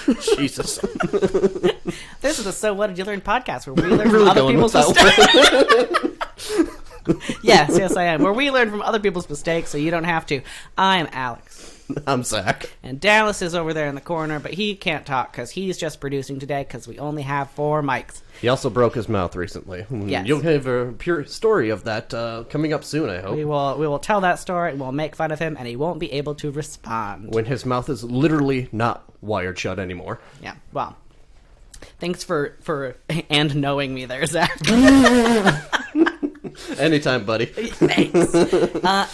Jesus. This is the So What Did You Learn podcast where we learn from other people's mistakes. Yes, I am. Where we learn from other people's mistakes so you don't have to. I'm Alex. I'm Zach. And Dallas is over there in the corner, but he can't talk because he's just producing today because we only have 4 mics. He also broke his mouth recently. Yes. You'll have a pure story of that coming up soon, I hope. We will tell that story, and we'll make fun of him, and he won't be able to respond. When his mouth is literally not wired shut anymore. Yeah, well, thanks for and knowing me there, Zach. Anytime, buddy. Thanks.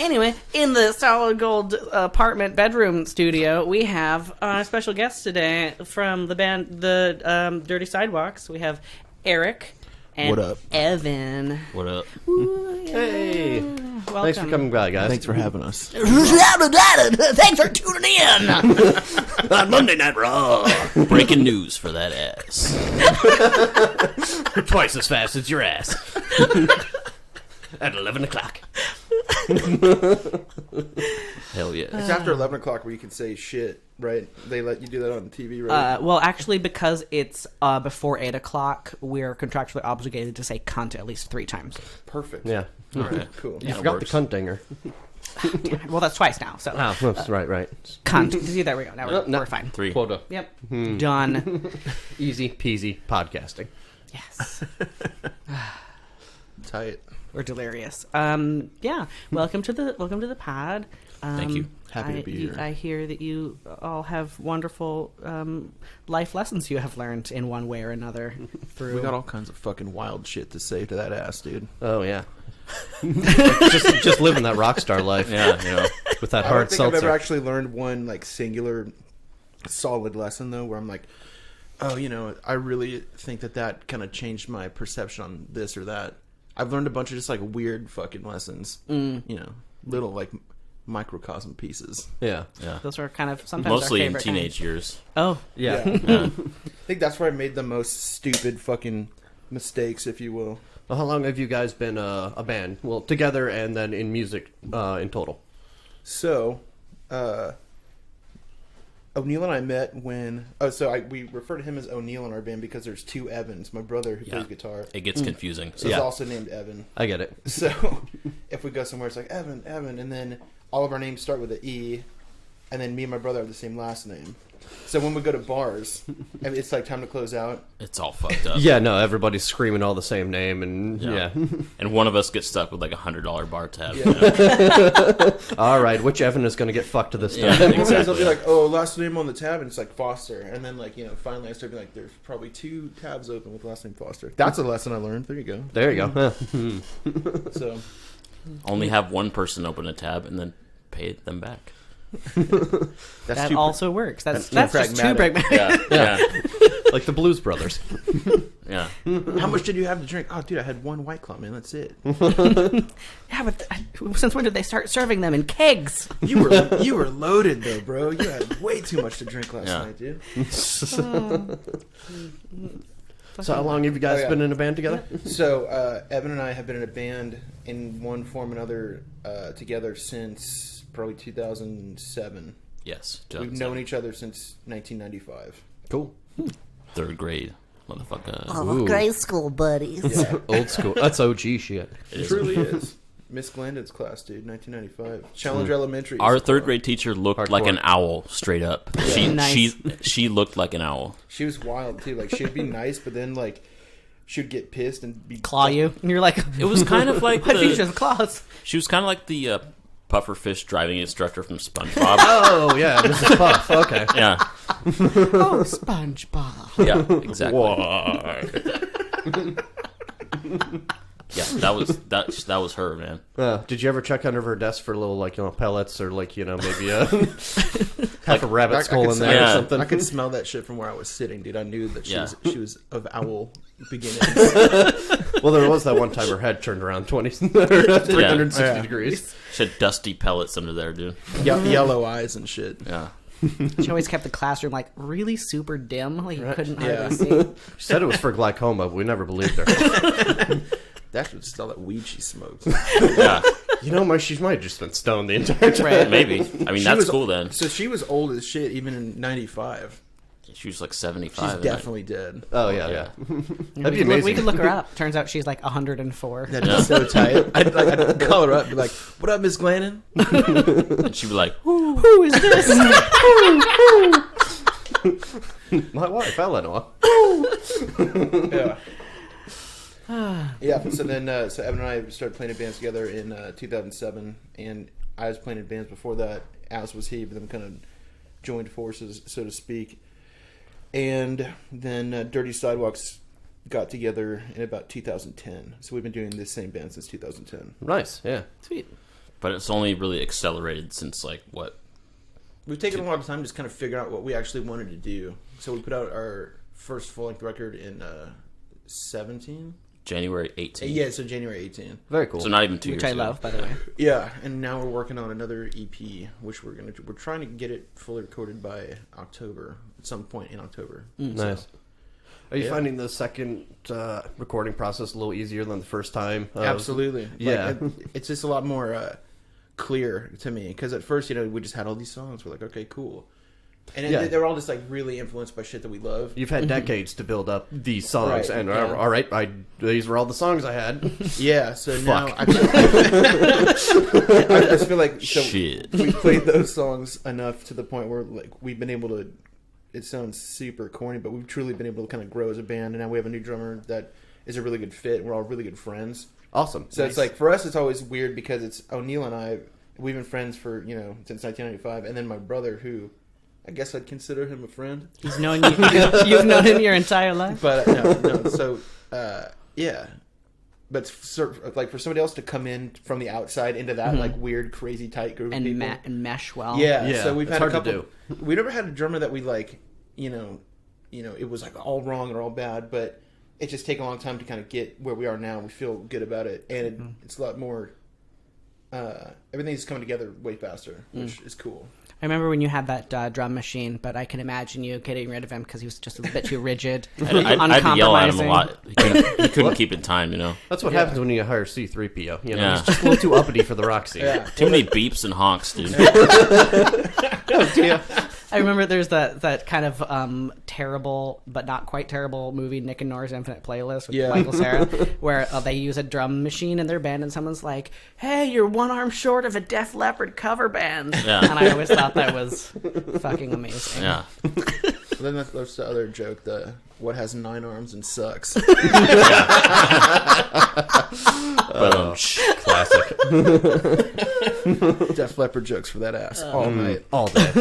Anyway, in the Solid Gold apartment bedroom studio, we have a special guest today from the band, the Dirty Sidewalks. We have Eric and what up? Evan. What up? Ooh, yeah. Hey. Welcome. Thanks for coming by, guys. Thanks for having us. Thanks for tuning in. On Monday Night Raw. Breaking news for that ass. Twice as fast as your ass. At 11 o'clock. Hell yeah. It's after 11 o'clock where you can say shit, right? They let you do that on TV, right? Well, actually, because it's before 8 o'clock, we're contractually obligated to say cunt at least 3 times. Perfect. Yeah. All right. Cool. You forgot the cunt dinger. Well, that's twice now, so. Oh, that's right. Cunt. See, there we go. Now we're fine. 3. Quota. Yep. Done. Easy peasy podcasting. Yes. Tight. We're delirious. Yeah. Welcome to the pod. Thank you. Happy to be here. I hear that you all have wonderful life lessons you have learned in one way or another. Through We got all kinds of fucking wild shit to say to that ass, dude. Oh, yeah. just living that rock star life. Yeah, you know. With that I hard don't think I've seltzer. ever actually learned one, like, singular solid lesson, though, where I'm like, oh, you know, I really think that kind of changed my perception on this or that. I've learned a bunch of just, like, weird fucking lessons. You know, little, like, microcosm pieces. Yeah. Yeah. Those are kind of sometimes Mostly our in favorite teenage kinds. years. Oh, Yeah. I think that's where I made the most stupid fucking mistakes, if you will. Well, how long have you guys been a band? Well, together and then in music in total? So, O'Neill and I met when... we refer to him as O'Neill in our band because there's 2 Evans. My brother who plays guitar It gets confusing. is also named Evan. I get it. So, if we go somewhere, it's like, Evan, and then all of our names start with an E, and then me and my brother have the same last name. So when we go to bars, and it's like time to close out. It's all fucked up. Yeah, no, everybody's screaming all the same name, and yeah. And one of us gets stuck with like $100 bar tab. Yeah. You know? All right, which Evan is going to get fucked to this Yeah. time? Sometimes Exactly. I'll be like, oh, last name on the tab, and it's like Foster. And then, like, you know, finally I start being like, there's probably 2 tabs open with last name Foster. That's a lesson I learned. There you go. There you go. So, Only have one person open a tab and then pay them back. that's that too also works. That's too just too pragmatic. pragmatic. Yeah. Like the Blues Brothers. Yeah. How much did you have to drink? Oh, dude, I had 1 White Claw, man. That's it. Yeah, but since when did they start serving them in kegs? You were loaded, though, bro. You had way too much to drink last Yeah. night, dude. So how long have you guys Oh, yeah. been in a band together? So, Evan and I have been in a band in one form or another together since probably 2007. Yes. We've known each other since 1995. Cool. 3rd grade. Motherfucker. Ooh. Grade school buddies. Yeah, Old school. That's OG shit. It is. truly is. Miss Glandon's class, dude, 1995. Challenger Elementary. Our 3rd grade teacher looked like an owl, straight up. Nice. She looked like an owl. She was wild, too. Like, she'd be nice, but then, like, she'd get pissed and be... Claw you. And you're like, It was kind of like my teacher's claws. she was kind of like the pufferfish driving instructor from SpongeBob. Oh, yeah, Mrs. Puff. Okay. Yeah, Oh, SpongeBob. yeah, exactly. Yeah, that was her, man. Did you ever check under her desk for little, like, pellets or, like, maybe half a rabbit skull in there Yeah. or something? I could smell that shit from where I was sitting, dude. I knew that Yeah. she was of owl beginnings. Well, there was that one time her head turned around 360 Yeah. degrees. She had dusty pellets under there, dude. Yellow eyes and shit. Yeah. She always kept the classroom like really super dim, like you couldn't Yeah. hardly see. She said it was for glaucoma, but we never believed her. That's just all that weed she smoked. Yeah. She might have just been stoned the entire time. Right. Maybe. I mean, She that's was- cool then. So she was old as shit even in 95. She was like 75. She's and definitely dead. Oh yeah. That'd be We amazing. could look her up. Turns out she's like 104. That'd be so tight. I'd call her up and be like, "What up, Miss Glennon?" And she'd be like, Who is this? My wife, Eleanor. Yeah. Yeah. So then, so Evan and I started playing in bands together in 2007, and I was playing in bands before that, as was he. But then kind of joined forces, so to speak. And then Dirty Sidewalks got together in about 2010. So we've been doing this same band since 2010. Nice. Yeah. Sweet. but it's only really accelerated since like what? We've taken a lot of time just kind of figure out what we actually wanted to do. So we put out our first full-length record in 17? January 18th. Yeah, so January 18. Very cool. So not even 2 Which years I ago. love, by the way. Yeah, and now we're working on another EP, which we're trying to get it fully recorded by October, at some point in October. Nice. Are you Yeah. finding the second recording process a little easier than the first time? Absolutely. Yeah. Like, it's just a lot more clear to me, because at first, we just had all these songs. We're like, okay, cool. And Yeah. they were all just like really influenced by shit that we love. You've had decades to build up these songs, Right, and yeah. all right, these were all the songs I had. Yeah, so now Fuck. I just feel like Shit. we played those songs enough to the point where like we've been able to. It sounds super corny, but we've truly been able to kind of grow as a band, and now we have a new drummer that is a really good fit. We're all really good friends. Awesome. So it's like for us, it's always weird because it's O'Neill and I. We've been friends for since 1995, and then my brother, who I guess I'd consider him a friend, He's known you. You've known him your entire life. but no. So yeah, but like for somebody else to come in from the outside into that like weird, crazy tight group of people, And mesh well. yeah. So we've it's had a hard to couple. We never had a drummer that we like. It was like all wrong or all bad, but it's just taken a long time to kind of get where we are now. We feel good about it, and it's a lot more. Everything's coming together way faster, which is cool. I remember when you had that drum machine, but I can imagine you getting rid of him because he was just a bit too rigid, I'd yell at him a uncompromising. lot. He couldn't keep in time, That's what happens when you hire C-3PO. Yeah. He's just a little too uppity for the rock scene. Yeah. Too many beeps and honks, dude. I remember there's that kind of terrible but not quite terrible movie, Nick and Nora's Infinite Playlist with Yeah. Michael Cera, where they use a drum machine in their band, and someone's like, "Hey, you're one arm short of a Def Leppard cover band." Yeah. And I always thought that was fucking amazing. Yeah. Then that's the other joke: the what has 9 arms and sucks. Classic. Def Leppard jokes for that ass all night. All day.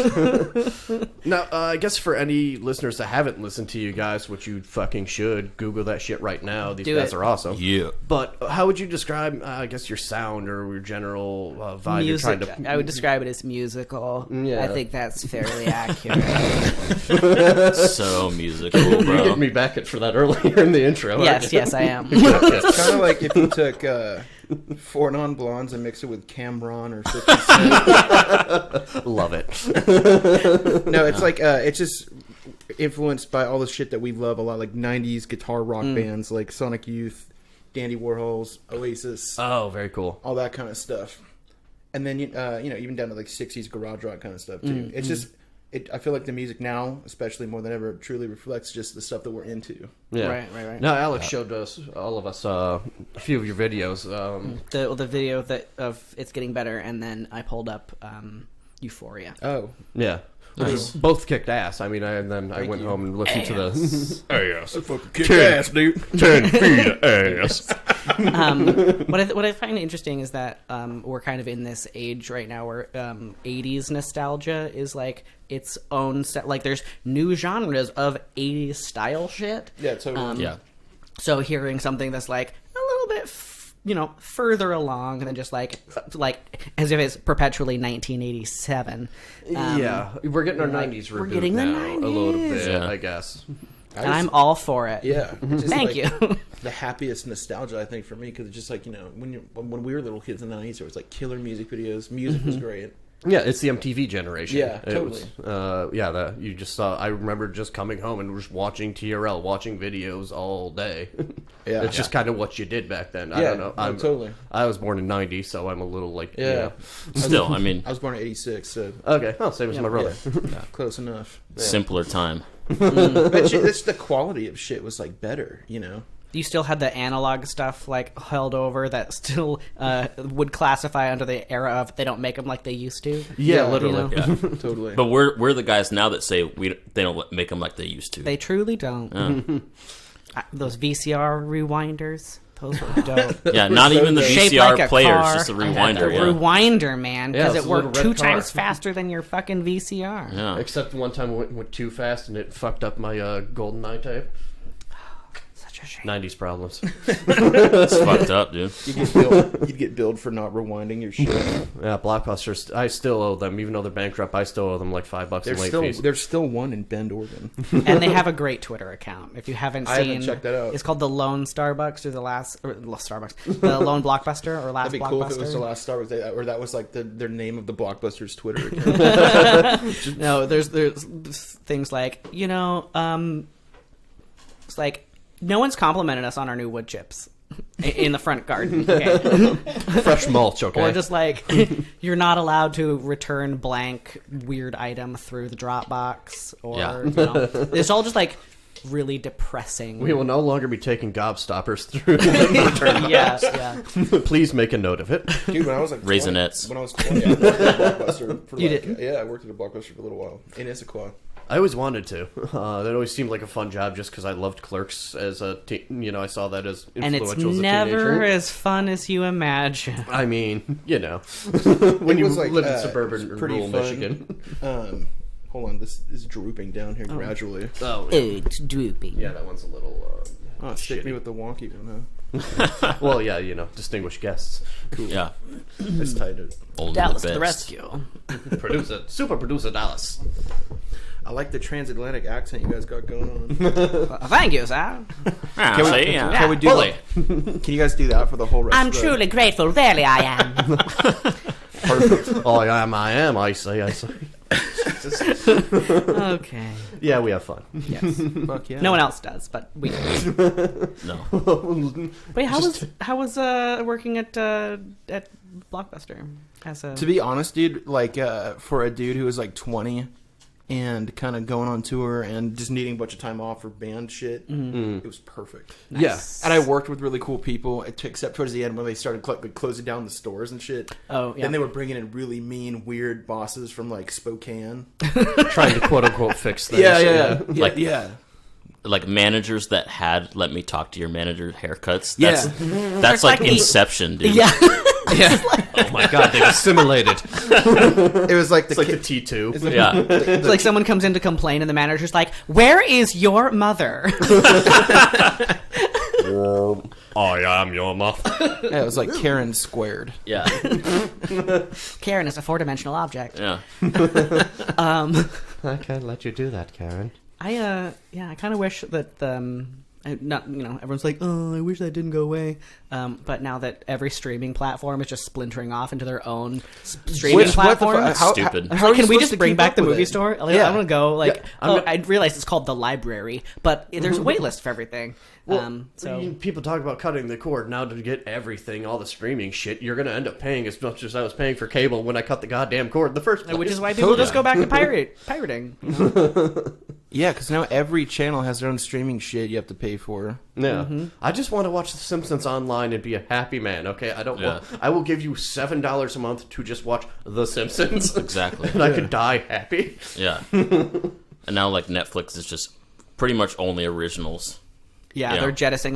Now, I guess for any listeners that haven't listened to you guys, which you fucking should, Google that shit right now. These Do guys it. are awesome. Yeah. But how would you describe, I guess, your sound or your general vibe you're trying to... I would describe it as musical. Yeah. I think that's fairly accurate. So musical, You bro. hit me back for that earlier in the intro. Yes, I am. It's kind of like if you took 4 non-blondes and mixed it with Cameron or 50 Cent. Love it. No, it's like it's just influenced by all the shit that we love a lot, like 90s guitar rock bands like Sonic Youth, Dandy Warhols, Oasis, Oh, very cool. all that kind of stuff. And then even down to like 60s garage rock kind of stuff too. It's just I feel like the music now, especially more than ever, truly reflects just the stuff that we're into. Yeah. Right. Now, Alex showed us, all of us, a few of your videos. The video of It's Getting Better, and then I pulled up Euphoria. Oh, Yeah. Nice. Both kicked ass. I mean, and then I Thank went you. home and listened to the ass. fucking kick ass, dude. 10 feet of ass. What I find interesting is that we're kind of in this age right now where 80s nostalgia is like its own like there's new genres of 80s style shit. Yeah, totally. Yeah. So hearing something that's like a little bit further along than just like as if it's perpetually 1987. Yeah. We're getting our 90s reboot we're getting the now, a little 90s. bit, Yeah. I guess. And I'm all for it. Yeah. It's just Thank like you. The happiest nostalgia, I think, for me, because it's just like, when we were little kids in the 90s, there was like killer music videos. Music was great. Yeah, it's the MTV generation. Yeah, It totally. was, you just saw. I remember just coming home and just watching TRL, watching videos all day. Yeah. It's just kind of what you did back then. I Yeah, don't know. no, totally. I was born in '90, so I'm a little like Yeah. Still, I mean, I was born in 86, so Okay, well, same as my brother. yeah, close enough. simpler time. But it's the quality of shit was like better, you know. You still had the analog stuff like held over that still would classify under the era of they don't make them like they used to. Yeah, literally. You know? Yeah. Totally. But we're the guys now that say they don't make them like they used to. They truly don't. Those VCR rewinders, those were dope. Yeah, not even the Shaped VCR like a players, car. just a I had rewinder. the Yeah. rewinder, man, because Yeah, it it's a little worked red 2 car. times faster than your fucking VCR. Yeah. Except one time I went too fast and it fucked up my golden eye tape. Such a shame. 90s problems. It's fucked up, dude. You'd get billed for not rewinding your shit. Yeah, Blockbusters. I still owe them, even though they're bankrupt. I still owe them like $5 in late fees. There's still one in Bend, Oregon. And they have a great Twitter account. If you haven't I seen, haven't checked that out. It's called the Lone Starbucks or the Lone Blockbuster or Last That'd be Blockbuster. cool if it was the last Starbucks, or that was like their name of the Blockbusters Twitter account. No, there's things like it's like no one's complimented us on our new wood chips in the front garden. Okay? Fresh mulch, okay? Or just like you're not allowed to return blank weird item through the Dropbox. Or it's all just like really depressing. We will no longer be taking gobstoppers through the return box. Yeah. Please make a note of it. Dude, when I was like Raisinets. 20, when I was 20, I worked at a Blockbuster for You like, didn't? yeah, I worked at a Blockbuster for a little while in Issaquah. I always wanted to. That always seemed like a fun job just because I loved Clerks as a I saw that as And influential it's as a never teenager. as fun as you imagine. I mean, when It you was like, live in it suburban was pretty rural fun. Michigan. Hold on, this is drooping down here gradually. Oh, It's drooping. yeah, that one's a little. Oh, stick me shitty. with the wonky one, huh? Well, yeah, distinguished guests. Yeah. It's tight. Old Dallas to best. the rescue. Super producer Dallas. I like the transatlantic accent you guys got going on. Thank you, sir. Ah, see, yeah. Can we do Bully. Can you guys do that for the whole rest I'm of the... truly grateful. Really, I am. Perfect. I am, I say. Okay. Yeah, we have fun. Yes. Fuck yeah. No one else does, but we do. No. Wait, how was working at Blockbuster as a To be honest, dude, like for a dude who was like 20 and kind of going on tour and just needing a bunch of time off for band shit, it was perfect. Nice. And I worked with really cool people, except towards the end when they started closing down the stores and shit. Oh, yeah. Then they were bringing in really mean, weird bosses from like Spokane. Trying to quote unquote fix things. Like- yeah. Like managers that had let me talk to your manager haircuts. Yeah. That's like like the- Inception, dude. Yeah. Yeah. Oh my god, they've assimilated. It was like the It's like the kid- T2. Yeah. It's like someone comes in to complain, and the manager's like, "Where is your mother?" I am your mother. Yeah, it was like Karen squared. Yeah. Karen is a 4-dimensional object. Yeah. I can't let you do that, Karen. I kind of wish that everyone's like, oh, I wish that didn't go away. But now that every streaming platform is just splintering off into their own streaming platforms. Stupid. How are you Can we supposed just to bring keep back up the with movie it? store? Like, Yeah. I want to go. Like, Yeah, I realize it's called the library, but there's a wait list for everything. So People talk about cutting the cord. Now to get everything, all the streaming shit, you're going to end up paying as much as I was paying for cable when I cut the goddamn cord in the first place. which is why people just go back to pirating. You know? Yeah, because now every channel has their own streaming shit you have to pay for. Yeah. I just want to watch The Simpsons online and be a happy man, okay? I don't Yeah. want... I will give you $7 a month to just watch The Simpsons. Exactly. And I could die happy. Yeah. And now like Netflix is just pretty much only originals. Yeah, Yeah. they're jettisoning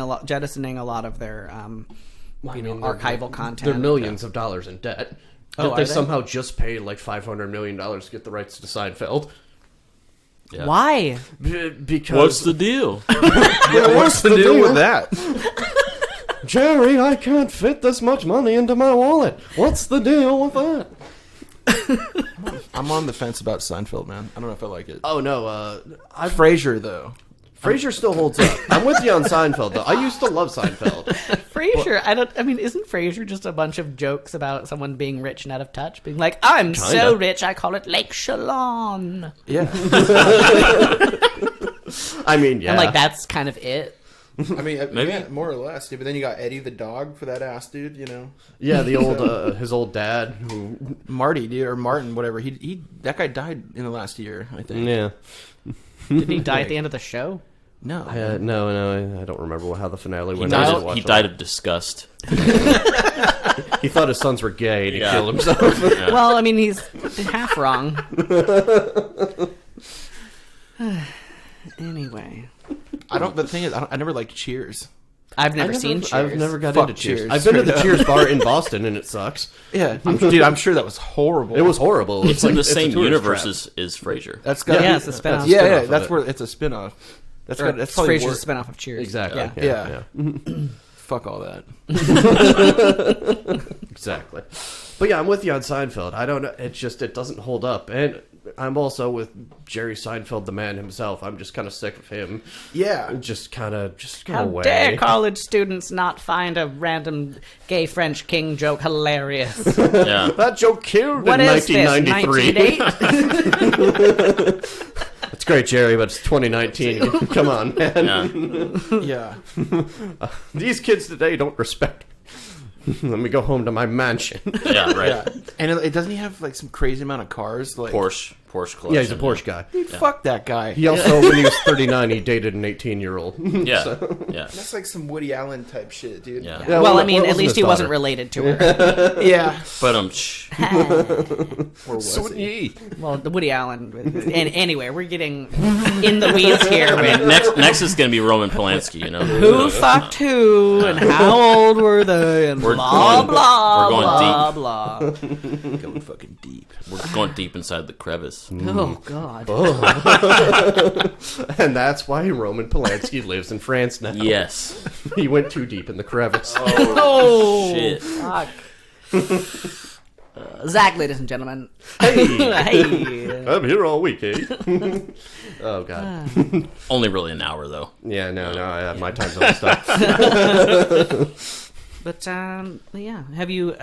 a lot of their archival content. They're millions of dollars in debt. Oh, Yet are they they? somehow just paid like $500 million to get the rights to Seinfeld. Yeah. Why? Because... What's the deal? Yeah, what's the deal with that? Jerry, I can't fit this much money into my wallet. What's the deal with that? I'm on the fence about Seinfeld, man. I don't know if I like it. Oh, no. Frasier, though. Frasier still holds up. I'm with you on Seinfeld, though. I used to love Seinfeld. Frasier, isn't Frasier just a bunch of jokes about someone being rich and out of touch? Being like, I'm so Kinda. rich, I call it Lake Shalon. Yeah. I mean, yeah. And like, that's kind of it. I mean, Maybe. yeah, more or less. Dude. But then you got Eddie the dog for that ass dude, you know? Yeah, the old, his old dad. Who, Marty, dude, or Martin, whatever. He that guy died in the last year, I think. yeah. Did he die at the end of the show? No. No, I don't remember how the finale He went. I didn't died, watch he it. died of disgust. He thought his sons were gay and he Yeah. killed himself. Well, I mean, he's half wrong. Anyway, The thing is, I never liked Cheers. I've never seen Cheers. I've never got Fuck into Cheers. Cheers. I've been to the Cheers bar in Boston and it sucks. Yeah, I'm sure that was horrible. It was horrible. It's in the a same tourist universe trap. as Frasier. That's got Yeah, it's a spin-off. Yeah, spin-off of that's it. where it's a spin-off. That's Or that's probably Frasier's spinoff of Cheers. Exactly. Yeah. Yeah. Fuck all that. Exactly. But yeah, I'm with you on Seinfeld. I don't know. It doesn't hold up. And I'm also with Jerry Seinfeld, the man himself. I'm just kind of sick of him. Yeah. Just go How away. dare college students not find a random gay French king joke hilarious? Yeah. That joke killed What in is this, 1993. 1908? It's great, Jerry, but it's 2019. Come on, man. Yeah. Yeah. These kids today don't respect me. Let me go home to my mansion. Yeah, right. Yeah. And it doesn't he have like some crazy amount of cars? Like Porsche collection. Yeah, he's a Porsche guy. Dude, fuck that guy. He also, when he was 39, he dated an 18-year-old. Yeah. Yeah. That's like some Woody Allen type shit, dude. Yeah. Yeah, Well, what- I mean, what at wasn't least his he wasn't daughter? related to her. Yeah. But Or was So he? Well, the Woody Allen. And anyway, we're getting in the weeds here. With next is going to be Roman Polanski, you know. who fucked who and how old were they and We're blah going- blah we're going blah blah. Going fucking deep. We're going deep inside the crevice. Oh God. And that's why Roman Polanski lives in France now. Yes. He went too deep in the crevice. Oh Shit. fuck. Zach, ladies and gentlemen. Hey, Hey. I'm here all week, eh? Oh, God. Only really an hour, though. Yeah, no, my time's almost up. But yeah, have you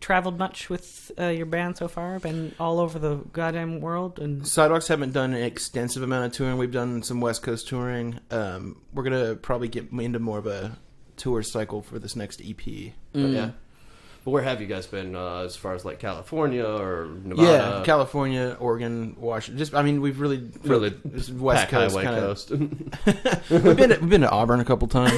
traveled much with your band so far? Been all over the goddamn world and Sidewalks haven't done an extensive amount of touring. We've done some West Coast touring. We're gonna probably get into more of a tour cycle for this next EP. But yeah. But where have you guys been as far as like California or Nevada? Yeah, California, Oregon, Washington. Just, I mean, we've really just West Pack Coast, Highway kinda, Coast. we've been to Auburn a couple times.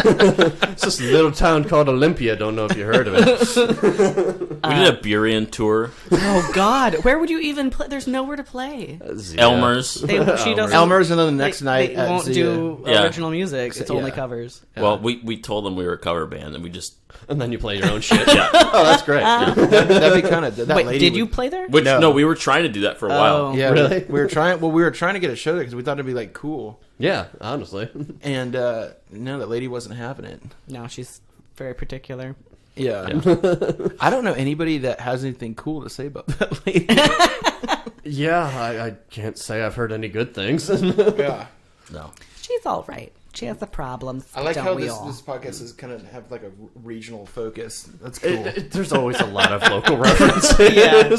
It's just a little town called Olympia. Don't know if you heard of it. We did a Burien tour. oh God, where would you even play? There's nowhere to play. Elmer's. She doesn't. Elmer's, and then the next they, night They at won't Zia. do Yeah. original music. It's only Yeah. covers. Well, we told them we were a cover band, and we just... And then you play your own shit. Yeah. Oh, that's great. That'd be kind of that Wait, lady. did you would- play there? Which, No. no, we were trying to do that for a while. Oh. Yeah, Really? we were trying. Well, we were trying to get a show there because we thought it'd be like cool, Yeah, honestly. and no, that lady wasn't having it. No, she's very particular. Yeah. I don't know anybody that has anything cool to say about that lady. Yeah, I can't say I've heard any good things. Yeah. No. She's all right. She has the problems. I like don't how we this all? podcast is kind of have like a regional focus. That's cool. There's always a lot of local references. Yeah.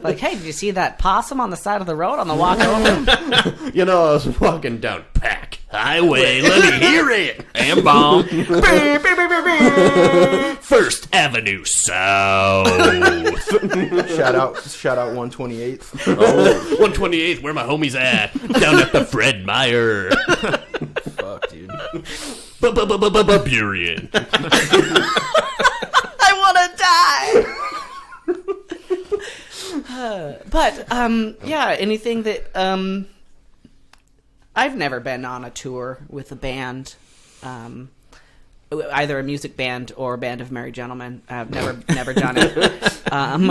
Like, hey, did you see that possum on the side of the road on the walk over? You know, I was walking down Pack Highway. Let me hear it. And bomb. First Avenue South. shout out 128th. Oh. 128th, where my homies at? Down at the Fred Meyer. Fuck, dude. Burien. I want to die. But yeah, anything that I've never been on a tour with a band, either a music band or a band of merry gentlemen. I've never done it.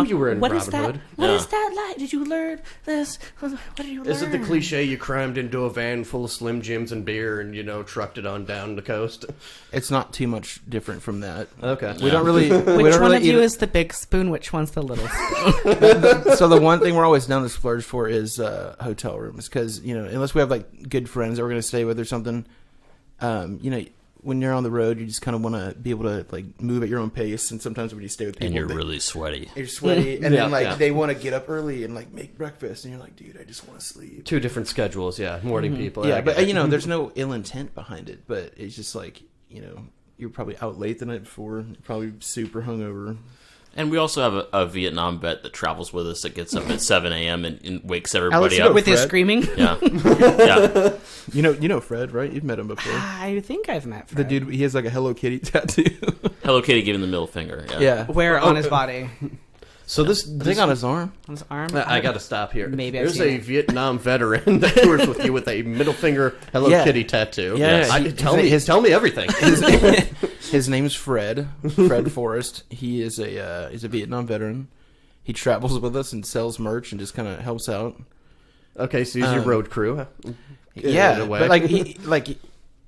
You were in what Robin is that? Hood. What Yeah. is that like? Did you learn this? What did you learn? Is it the cliche you crammed into a van full of Slim Jims and beer and, trucked it on down the coast? It's not too much different from that. Okay. We don't really. we Which don't one really of you eat- is the big spoon? Which one's the little spoon? So the one thing we're always down to splurge for is hotel rooms because unless we have like good friends that we're gonna stay with or something, when you're on the road, you just kind of want to be able to like move at your own pace. And sometimes when you stay with people, And you're really sweaty. you're sweaty, and Yeah, then like yeah. they want to get up early and like make breakfast, and you're like, dude, I just want to sleep. Two different schedules, yeah. Morning people. Yeah, I but get it. there's no ill intent behind it, but it's just like you're probably out late the night before, you're probably super hungover. And we also have a Vietnam vet that travels with us that gets up at 7 a.m. and wakes everybody Alex, up. With his Fred? screaming. Yeah. Yeah. You know Fred, right? You've met him before. I think I've met The Fred. dude, he has like a Hello Kitty tattoo. Hello Kitty giving the middle finger. Yeah. Yeah. Where on his body? So this, I think on his arm. On his arm? I got to stop here. Maybe I've There's seen a it. Vietnam veteran that tours with you with a middle finger Hello Yeah. Kitty tattoo. Yeah, I, he- tell his- me everything. His name's Fred Forrest. He is he's a Vietnam veteran. He travels with us and sells merch and just kind of helps out. Okay, so he's your road crew. Yeah, In a way. but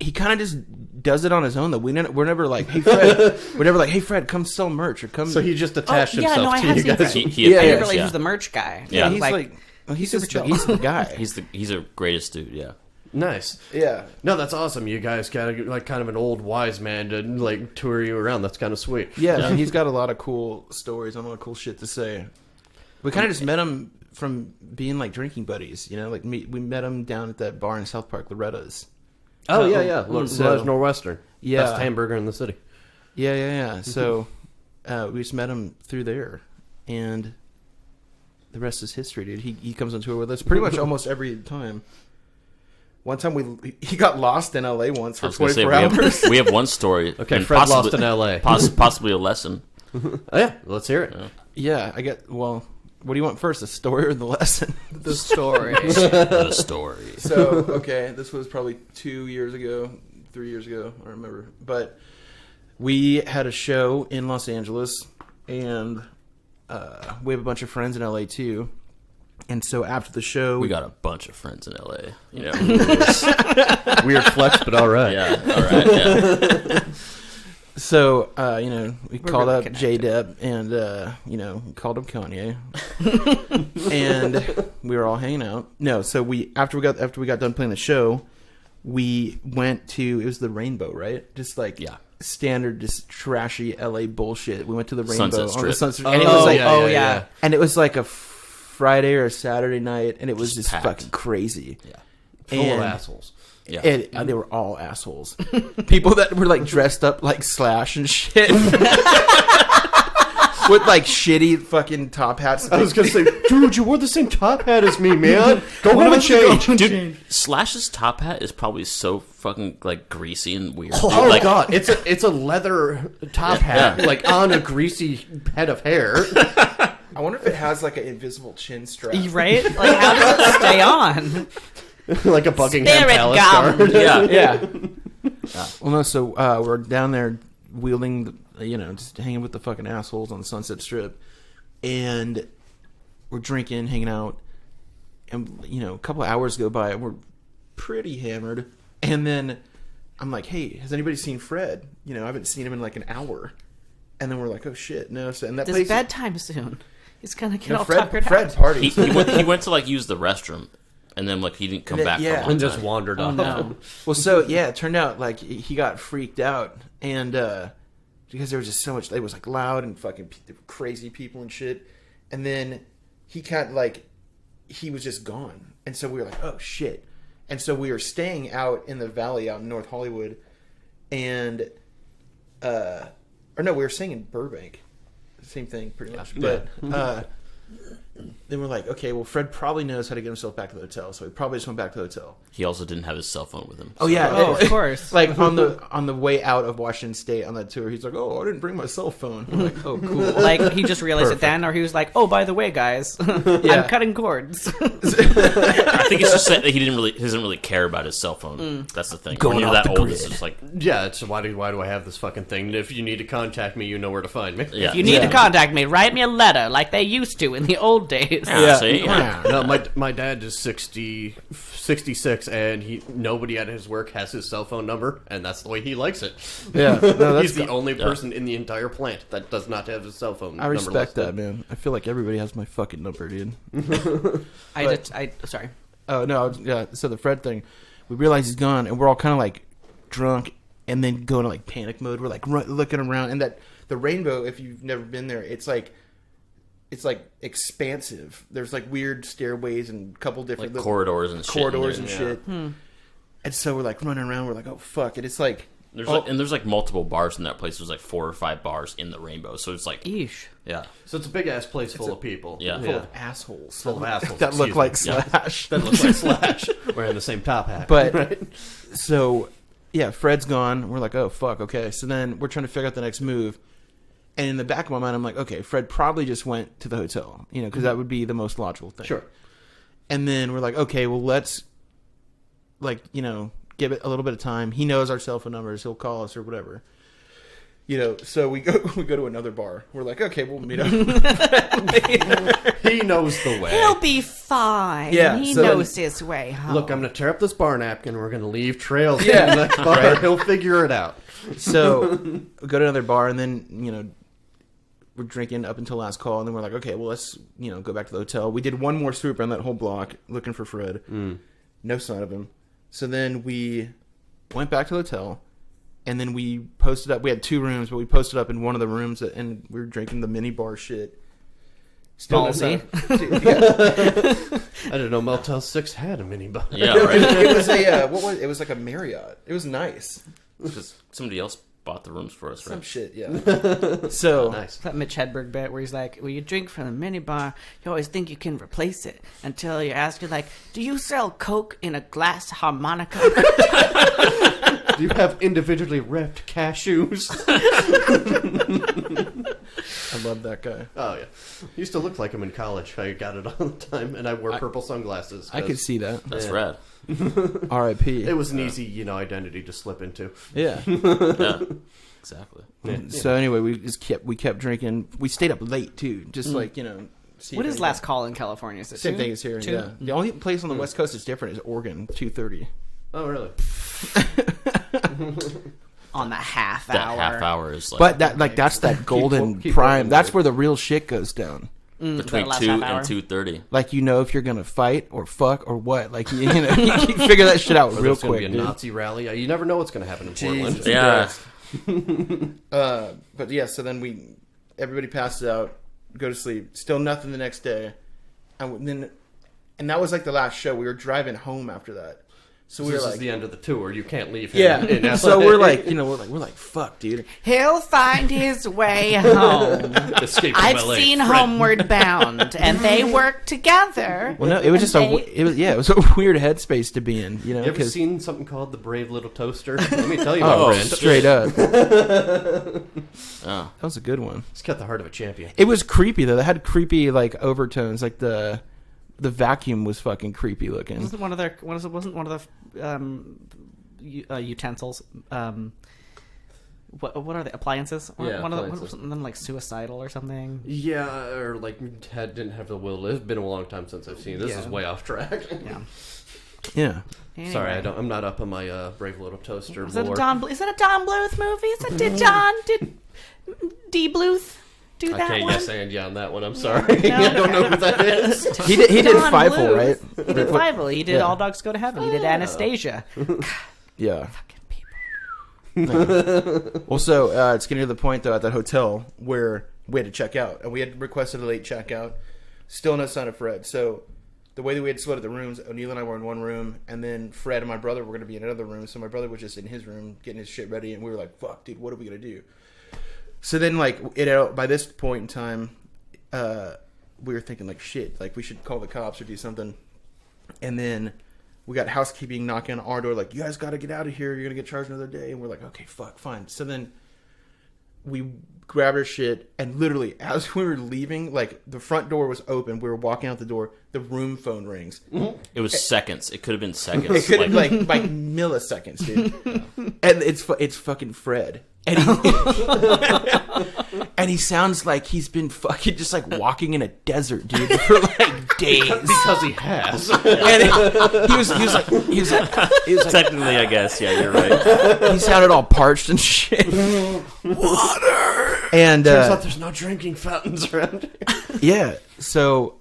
he kind of just does it on his own. Though we're never like, hey Fred, we're never like, hey Fred, come sell merch or come. So he just attached Oh, yeah, himself no, I to have you seen guys. Fred. He Yeah, I didn't appears, realize yeah. he was the merch guy. yeah, I he's was like, he's super just chill. he's the guy. He's a greatest dude. Yeah. Nice. Yeah. No, that's awesome. You guys got like kind of an old wise man to like tour you around. That's kind of sweet. Yeah, and he's got a lot of cool stories and a lot of cool shit to say. We kind of just met him from being like drinking buddies, you know. Like we met him down at that bar in South Park, Loretta's. Oh yeah, yeah. So- Lowe's Northwestern. Yeah. Best hamburger in the city. Yeah. So we just met him through there, and the rest is history, dude. He comes on tour with us pretty much almost every time. One time he got lost in LA once I for was gonna 24 say hours. we have one story. Okay, and Fred lost in LA. Possibly a lesson. Oh, yeah, let's hear it. Yeah, I get. Well, what do you want first, the story or the lesson? The story. The story. So, okay, this was probably 3 years ago, I don't remember. But we had a show in Los Angeles, and we have a bunch of friends in LA too. And so after the show, We got a bunch of friends in LA. You know. Weird flex, but all right. Yeah. All right. Yeah. so we We're called really up J Dep and called up Kanye, and we were all hanging out. No, so after we got done playing the show, we went to, it was the Rainbow, right? Just like Yeah. standard, just trashy LA bullshit. We went to the Rainbow Sunset on the Strip. Sunset, Oh, and it was like, yeah. and it was like a Friday or a Saturday night, and it was Just just packed. fucking crazy. Yeah. Full of And- assholes. Yeah. And they were all assholes. People that were like dressed up like Slash and shit. With like shitty fucking top hats. I was gonna say, dude, you wore the same top hat as me, man. Go home and change. Dude, Slash's top hat is probably so fucking like greasy and weird. Oh Dude, like, god, it's a leather top hat, Yeah. like on a greasy head of hair. I wonder if it has like an invisible chin strap. Right? Like, how does it stay on? Like a Buckingham Spirit Palace gum. guard. Yeah. Yeah. Well, no, so we're down there wielding, just hanging with the fucking assholes on the Sunset Strip. And we're drinking, hanging out. And, a couple of hours go by and we're pretty hammered. And then I'm like, hey, has anybody seen Fred? I haven't seen him in like an hour. And then we're like, oh shit, no. So, and that It's place, bedtime soon. He's gonna get all Fred tuckered Fred out. parties. he went to like use the restroom, and then like he didn't come And then- back. yeah. For a long And just time. wandered Oh off. no. Well, so yeah, it turned out like he got freaked out, and because there was just so much, it was like loud and fucking crazy people and shit, and then he he was just gone, and so we were like, oh shit, and so we were staying out in the valley out in North Hollywood, and we were staying in Burbank, same thing pretty much, but then we're like, okay, well, Fred probably knows how to get himself back to the hotel, so he probably just went back to the hotel. He also didn't have his cell phone with him. Oh yeah, Oh, of course. Like on the way out of Washington State on that tour, he's like, "Oh, I didn't bring my cell phone." I'm like, "Oh, cool." Like, he just realized it then, or he was like, oh, by the way, guys, I'm cutting cords. I think it's just that he doesn't really care about his cell phone. That's the thing. Going when you're off that the old, grid. it's just like Yeah, it's why do I have this fucking thing? If you need to contact me, you know where to find me. yeah. If you need to contact me, write me a letter like they used to in the old days. Yeah, see? Yeah. No, my dad is 66, and nobody at his work has his cell phone number, and that's the way he likes it. Yeah, no, He's the only person in the entire plant that does not have his cell phone. I number respect listed. that, man. I feel like everybody has my fucking number, dude. Sorry. Oh no, yeah. So the Fred thing, we realize he's gone, and we're all kind of like drunk, and then go into like panic mode. We're like looking around, and that the Rainbow, if you've never been there, it's like expansive. There's like weird stairways and a couple different Like little corridors and shit. corridors in and there. shit. And so we're like running around. We're like, oh fuck! And it's like There's like multiple bars in that place. There's like 4 or 5 bars in the Rainbow. So it's like, Eesh. yeah. So it's a big ass place full of people. Yeah. Full of assholes. Full of assholes that look excuse like me. Slash. That looks like Slash wearing the same top hat. But right? so yeah, Fred's gone. We're like, oh fuck, okay. So then we're trying to figure out the next move. And in the back of my mind, I'm like, okay, Fred probably just went to the hotel, because that would be the most logical thing. Sure. And then we're like, okay, well, let's, give it a little bit of time. He knows our cell phone numbers. He'll call us or whatever. So we go to another bar. We're like, okay, we'll meet up. He knows the way. He'll be fine. Yeah, He so- knows his way home. Look, I'm going to tear up this bar napkin. We're going to leave trails Yeah. in the bar. Right. He'll figure it out. So we go to another bar, and then, we're drinking up until last call. And then we're like, okay, well, let's, go back to the hotel. We did one more swoop around that whole block looking for Fred. No sign of him. So then we went back to the hotel. And then we posted up. We had 2 rooms, but we posted up in one of the rooms, and we were drinking the mini bar shit. Still no Ballsy. sign- I didn't know Motel 6 had a mini bar. Yeah, right. It was a it was like a Marriott. It was nice. Because somebody else bought the rooms for us, Some right? shit, yeah. So Nice. That Mitch Hedberg bit where he's like, when you drink from the minibar, you always think you can replace it until you ask you like, do you sell Coke in a glass harmonica? Do you have individually wrapped cashews? I love that guy. Oh, yeah. Used to look like him in college. I got it all the time, and I wore purple sunglasses. I could see that. That's Yeah. rad. R.I.P. It was an easy, identity to slip into. Yeah. Yeah, exactly. So anyway, we kept drinking. We stayed up late too, just see what if is anything- last call in California? Is it Same 2? thing as here. 2? Yeah. The only place on the West Coast that's different is Oregon, 2:30. Oh, really? On the half That hour. half hour is like But that's that golden keep prime. working, That's dude. where the real shit goes down. between that last 2 half hour. and 2:30. Like if you're gonna fight or fuck or what. Like you figure that shit out Or real there's going to quick, be a dude. Nazi rally. You never know what's going to happen in Portland. Jesus. Yeah, But yeah, so then everybody passes out, go to sleep. Still nothing the next day, and that was like the last show. We were driving home after that, so we This were is like, the end of the tour. You can't leave him yeah. in LA. So we're like, we're like, fuck, dude. He'll find his way home. Escape from I've LA. seen Fred. Homeward Bound, and they work together. Well, no, it was just it was a weird headspace to be in, You ever 'cause- seen something called The Brave Little Toaster? Let me tell you, oh, my friend. straight up, oh, that was a good one. It's got the heart of a champion. It was creepy though. They had creepy like overtones, like the vacuum was fucking creepy looking. Wasn't one of their wasn't one of the utensils? What are the appliances? Yeah, one of appliances. wasn't them like suicidal or something? Yeah, or like didn't have the will. It's been a long time since I've seen it. This Yeah. is way off track. Yeah. Yeah. Sorry, Anyway. I'm not up on my Brave Little Toaster Is that, lore. is that a Don Bluth movie? Did D. Bluth do I that can't one? yes and yeah on that one. I'm sorry. I don't know who that is. He did Don Fievel, Bluth. right? He did Fievel. He did Yeah. All Dogs Go to Heaven. He did Anastasia. Yeah. Fucking people. Well, so it's getting to the point though at that hotel where we had to check out, and we had requested a late checkout. Still no sign of Fred. So the way that we had split up the rooms, O'Neill and I were in one room, and then Fred and my brother were going to be in another room. So my brother was just in his room getting his shit ready, and we were like, "Fuck, dude, what are we gonna do?" So then, like, by this point in time, we were thinking like, "Shit, like we should call the cops or do something." And then we got housekeeping knocking on our door, like, "You guys got to get out of here. You're gonna get charged another day." And we're like, "Okay, fuck, fine." So then we grabbed our shit, and literally as we were leaving, like the front door was open. We were walking out the door. The room phone rings. it was seconds. It could have been seconds. It could like milliseconds, dude. And it's fucking Fred. And he sounds like he's been fucking just like walking in a desert, dude, for like days. Because he has. And he was like Technically, I guess. Yeah, you're right. he sounded all parched and shit. Water. And Turns out there's no drinking fountains around here. yeah, so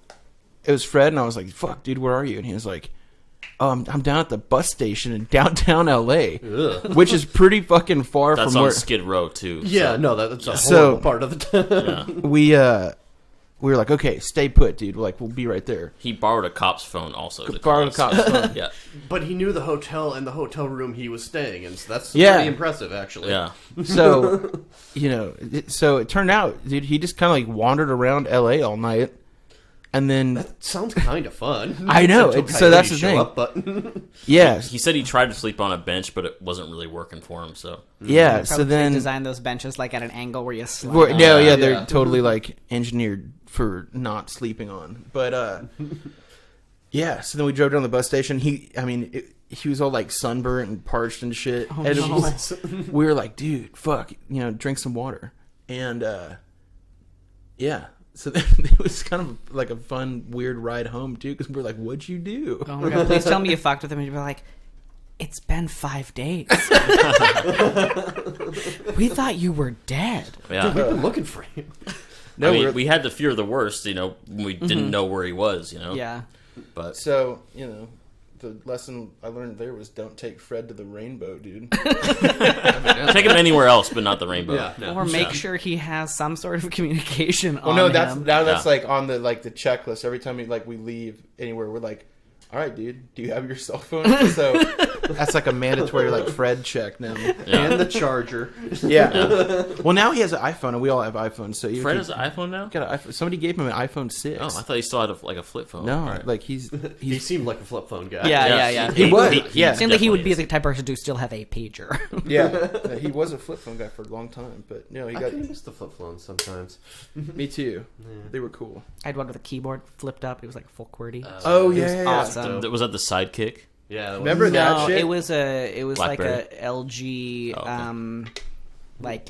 it was Fred, and I was like, "Fuck, dude, where are you?" And he was like, "Oh, I'm down at the bus station in downtown LA, which is pretty fucking far That's from on where Skid Row too. Yeah, so. no, that's a So- horrible part of the town. Yeah. we were like, okay, stay put, dude. We're like, we'll be right there. He borrowed a cop's phone also. to Borrowed call a us. cop's phone. Yeah. But he knew the hotel and the hotel room he was staying in, so that's Yeah. pretty impressive, actually. Yeah. So, so it turned out, dude, he just kind of like wandered around LA all night. And then, Sounds kind of fun. I know, Until so that's the coyotes show thing. up, but yeah, He said he tried to sleep on a bench, but it wasn't really working for him. So yeah. So Probably then, design those benches like at an angle where you slide. they're yeah. totally like engineered for not sleeping on. But yeah. So then we drove down to the bus station. He was all like sunburnt and parched and shit. Oh, And no. we were like, dude, fuck, drink some water. And yeah. So then it was kind of like a fun, weird ride home too, because we were like, "What'd you do?" Oh my god! Please tell me you fucked with him, and you'd be like, "It's been 5 days. We thought you were dead." yeah. we've been looking for you. No, I mean, we had to fear the worst. We didn't know where he was. Yeah. But So the lesson I learned there was don't take Fred to the rainbow, dude. take him anywhere else, but not the rainbow. Yeah, no. Or make sure he has some sort of communication Well, on no, him. that's Yeah. like on the checklist. Every time we leave anywhere, we're like, all right, dude, do you have your cell phone? So that's like a mandatory Fred check now. Yeah. And the charger. Yeah. Well, now he has an iPhone, and we all have iPhones. So Fred has an iPhone now. got an iPhone. Somebody gave him an iPhone 6. Oh, I thought he still had a flip phone. No, All right. like he's He seemed like a flip phone guy. Yeah. He was. Yeah. Seems like he would be definitely the type of person to still have a pager. yeah, he was a flip phone guy for a long time, but he I got kind of miss the flip phones sometimes. me too. They were cool. I had one with a keyboard flipped up. It was like full QWERTY. Oh It was yeah, awesome. Was that the Sidekick? Yeah. That Remember that No, shit? it was like BlackBerry? a LG, Oh, okay.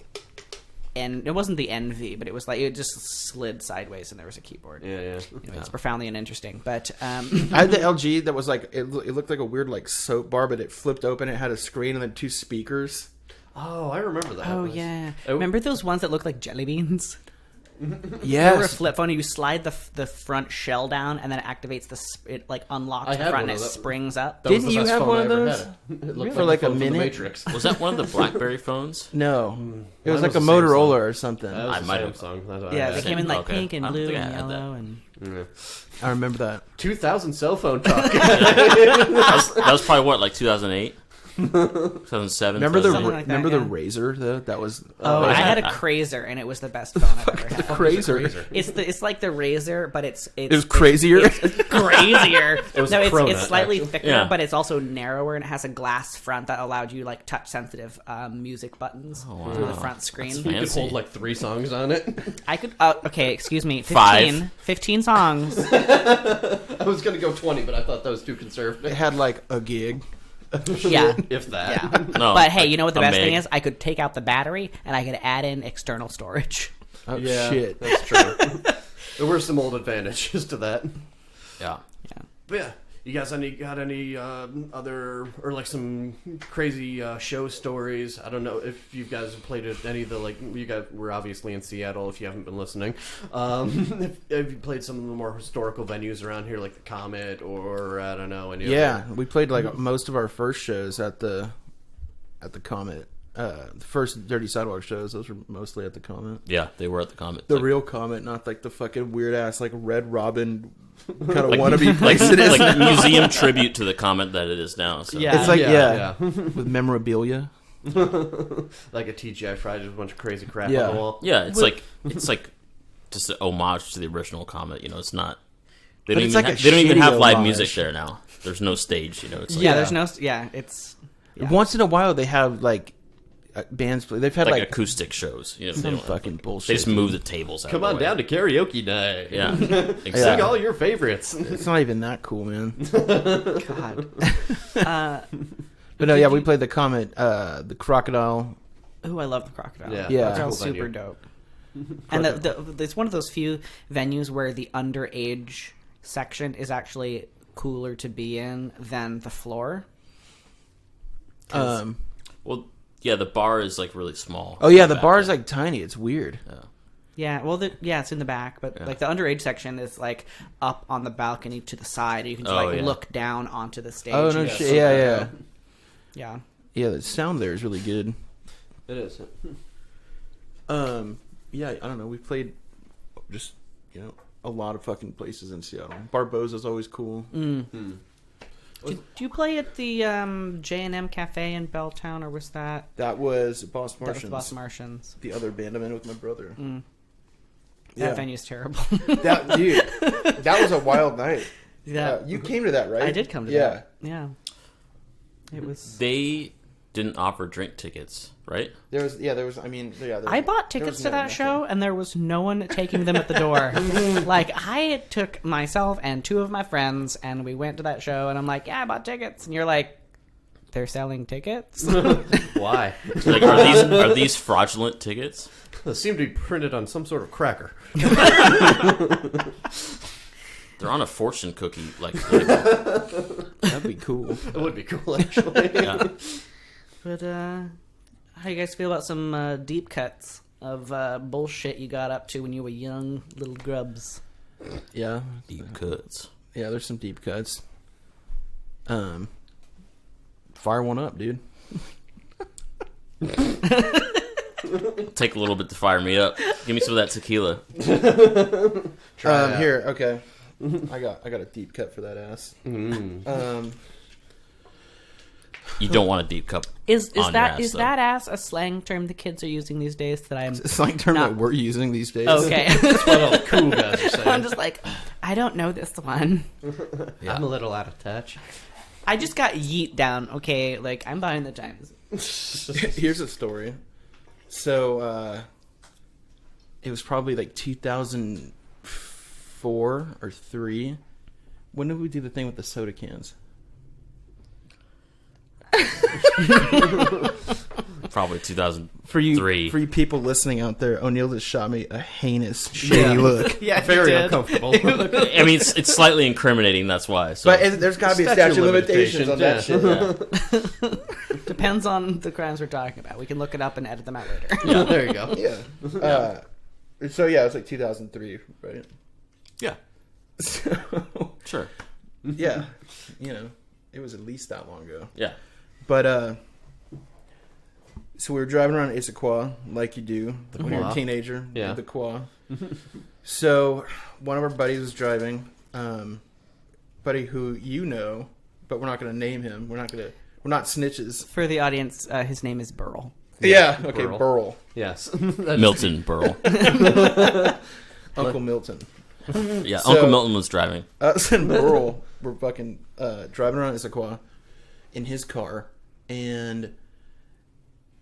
and it wasn't the NV, but it was like it just slid sideways and there was a keyboard. Yeah. Anyway, it's profoundly uninteresting, but I had the LG that was like it looked like a weird soap bar, but it flipped open. It had a screen and then 2 speakers. Oh, I remember that. oh It was- yeah, remember those ones that look like jelly beans? Yeah, They were a flip phone. You slide the front shell down, and then it activates it unlocks I the had front, one and of it that. springs up. That was Didn't the you best have phone one I of ever those? had. It looked For like a the phone from the minute? Matrix. Was that one of the BlackBerry phones? No, it was Mine like a was the Motorola Samsung. or something. That was I the might have- Samsung. That's what I Yeah, had. they came in like Okay. pink and I don't blue think I and had that. yellow, and Yeah. I remember that. 2000 cell phone talk. That was probably what, like 2008, 2007. Remember the 2008? like that, remember the yeah. Razor though? That was I yeah. had a Crazer, and it was the best phone I've ever had. Razor. It's like the Razor, but it's It was crazier. It's crazier. It was no, a it's Cronut, slightly actually. thicker, Yeah. but it's also narrower, and it has a glass front that allowed you like touch sensitive music buttons through the front screen. You could Fancy. hold like 3 songs on it. I could. Okay, excuse me. 5. 15 songs. I was gonna go 20, but I thought that was too It conservative. had like a gig. Yeah. If that. Yeah. No, But hey, you know what the a best thing meg. is? I could take out the battery and I could add in external storage. Oh Yeah, shit! that's true. There were some old advantages to that. Yeah. Yeah. But yeah, you guys got any other or like some crazy show stories? I don't know if you guys have played at any of the you guys were obviously in Seattle. If you haven't been listening, have you played some of the more historical venues around here, like the Comet or I don't know any? Yeah, we played like most of our first shows at the Comet. The first Dirty Sidewalk shows, those were mostly at the Comet. Yeah, they were at the Comet. The Like- real Comet, not like the fucking weird ass Red Robin kind of wannabe place like, it is. like museum tribute to the Comet that it is now. So. Yeah. It's like Yeah, with memorabilia. like a TGI Fridays with a bunch of crazy crap Yeah. on the wall. Yeah, it's like just an homage to the original Comet. It's not. They But don't it's even like a they don't even shitty have live homage. music there now. There's no stage. It's like, Yeah, there's no. Yeah, it's. Yeah. Once in a while, they have bands play. They've had like acoustic shows. They some don't fucking bullshit. They just move the tables out. Come of on the way. down to karaoke night. Yeah, Sing exactly. all your favorites. It's not even that cool, man. God. But no, yeah, we played the Comet, the Crocodile. Ooh, I love the Crocodile. Yeah, Yeah. that's a cool Crocodile's super venue. dope. And it's one of those few venues where the underage section is actually cooler to be in than the floor. Well, yeah, the bar is like really small. Oh yeah, the Back bar is there. like tiny. It's weird. Yeah, well, it's in the back, but like the underage section is like up on the balcony to the side. You can just Oh, yeah. look down onto the stage. Oh no and shit! see Yeah, the- yeah, yeah. yeah. The sound there is really good. It is. Yeah, I don't know. We played just you know, a lot of fucking places in Seattle. Barbosa's always cool. Did you play at the J&M Cafe in Belltown, or was that... That was Boss That Martians. was Boss Martians. The other band I'm in with my brother. That venue's terrible. That was a wild night. Yeah. You came to that, right? I did come to that. Yeah. It was... They didn't offer drink tickets, right? There was. I mean, I bought tickets to that show, and there was no one taking them at the door. Like, I took myself and two of my friends, and we went to that show, and I'm like, yeah, I bought tickets. And you're like, they're selling tickets? Why? Like, are these fraudulent tickets? They seem to be printed on some sort of cracker. They're on a fortune cookie, like. That'd be cool. It would be cool, actually. Yeah. But, how you guys feel about some deep cuts of bullshit you got up to when you were young little grubs? Yeah. Deep cuts. Yeah, there's some deep cuts. Fire one up, dude. Take a little bit to fire me up. Give me some of that tequila. Try it out. Here, okay. I got a deep cut for that ass. You don't want a deep cup. Is on that your ass, though. that ass a slang term the kids are using these days that I'm... It's like a term Not- that we're using these days. Okay. That's what all the cool guys are saying. I'm just like, I don't know this one. Yeah. I'm a little out of touch. I just got yeet down, okay? Like, I'm behind the times. Here's a story. So, it was probably like 2004 or 3. When did we do the thing with the soda cans? Probably 2003. For you people listening out there, O'Neill just shot me a heinous, shady look. Yeah, Very uncomfortable. I mean, it's slightly incriminating. That's why. So. But there's got to be a statute of limitations on that shit. Yeah. Depends on the crimes we're talking about. We can look it up and edit them out later. Yeah, there you go. Yeah. So yeah, it was like 2003, right? Yeah. So, Sure. yeah, you know, it was at least that long ago. Yeah. But so we were driving around Issaquah, like you do when you're a teenager. Yeah. The Quah. So one of our buddies was driving, buddy who you know, but we're not going to name him. We're not snitches. For the audience, his name is Burl. Yeah. Okay. Burl. Burl. Yes. Milton Berle. Uncle Milton. Yeah. So- Uncle Milton was driving. Us and Burl were fucking driving around Issaquah in his car, and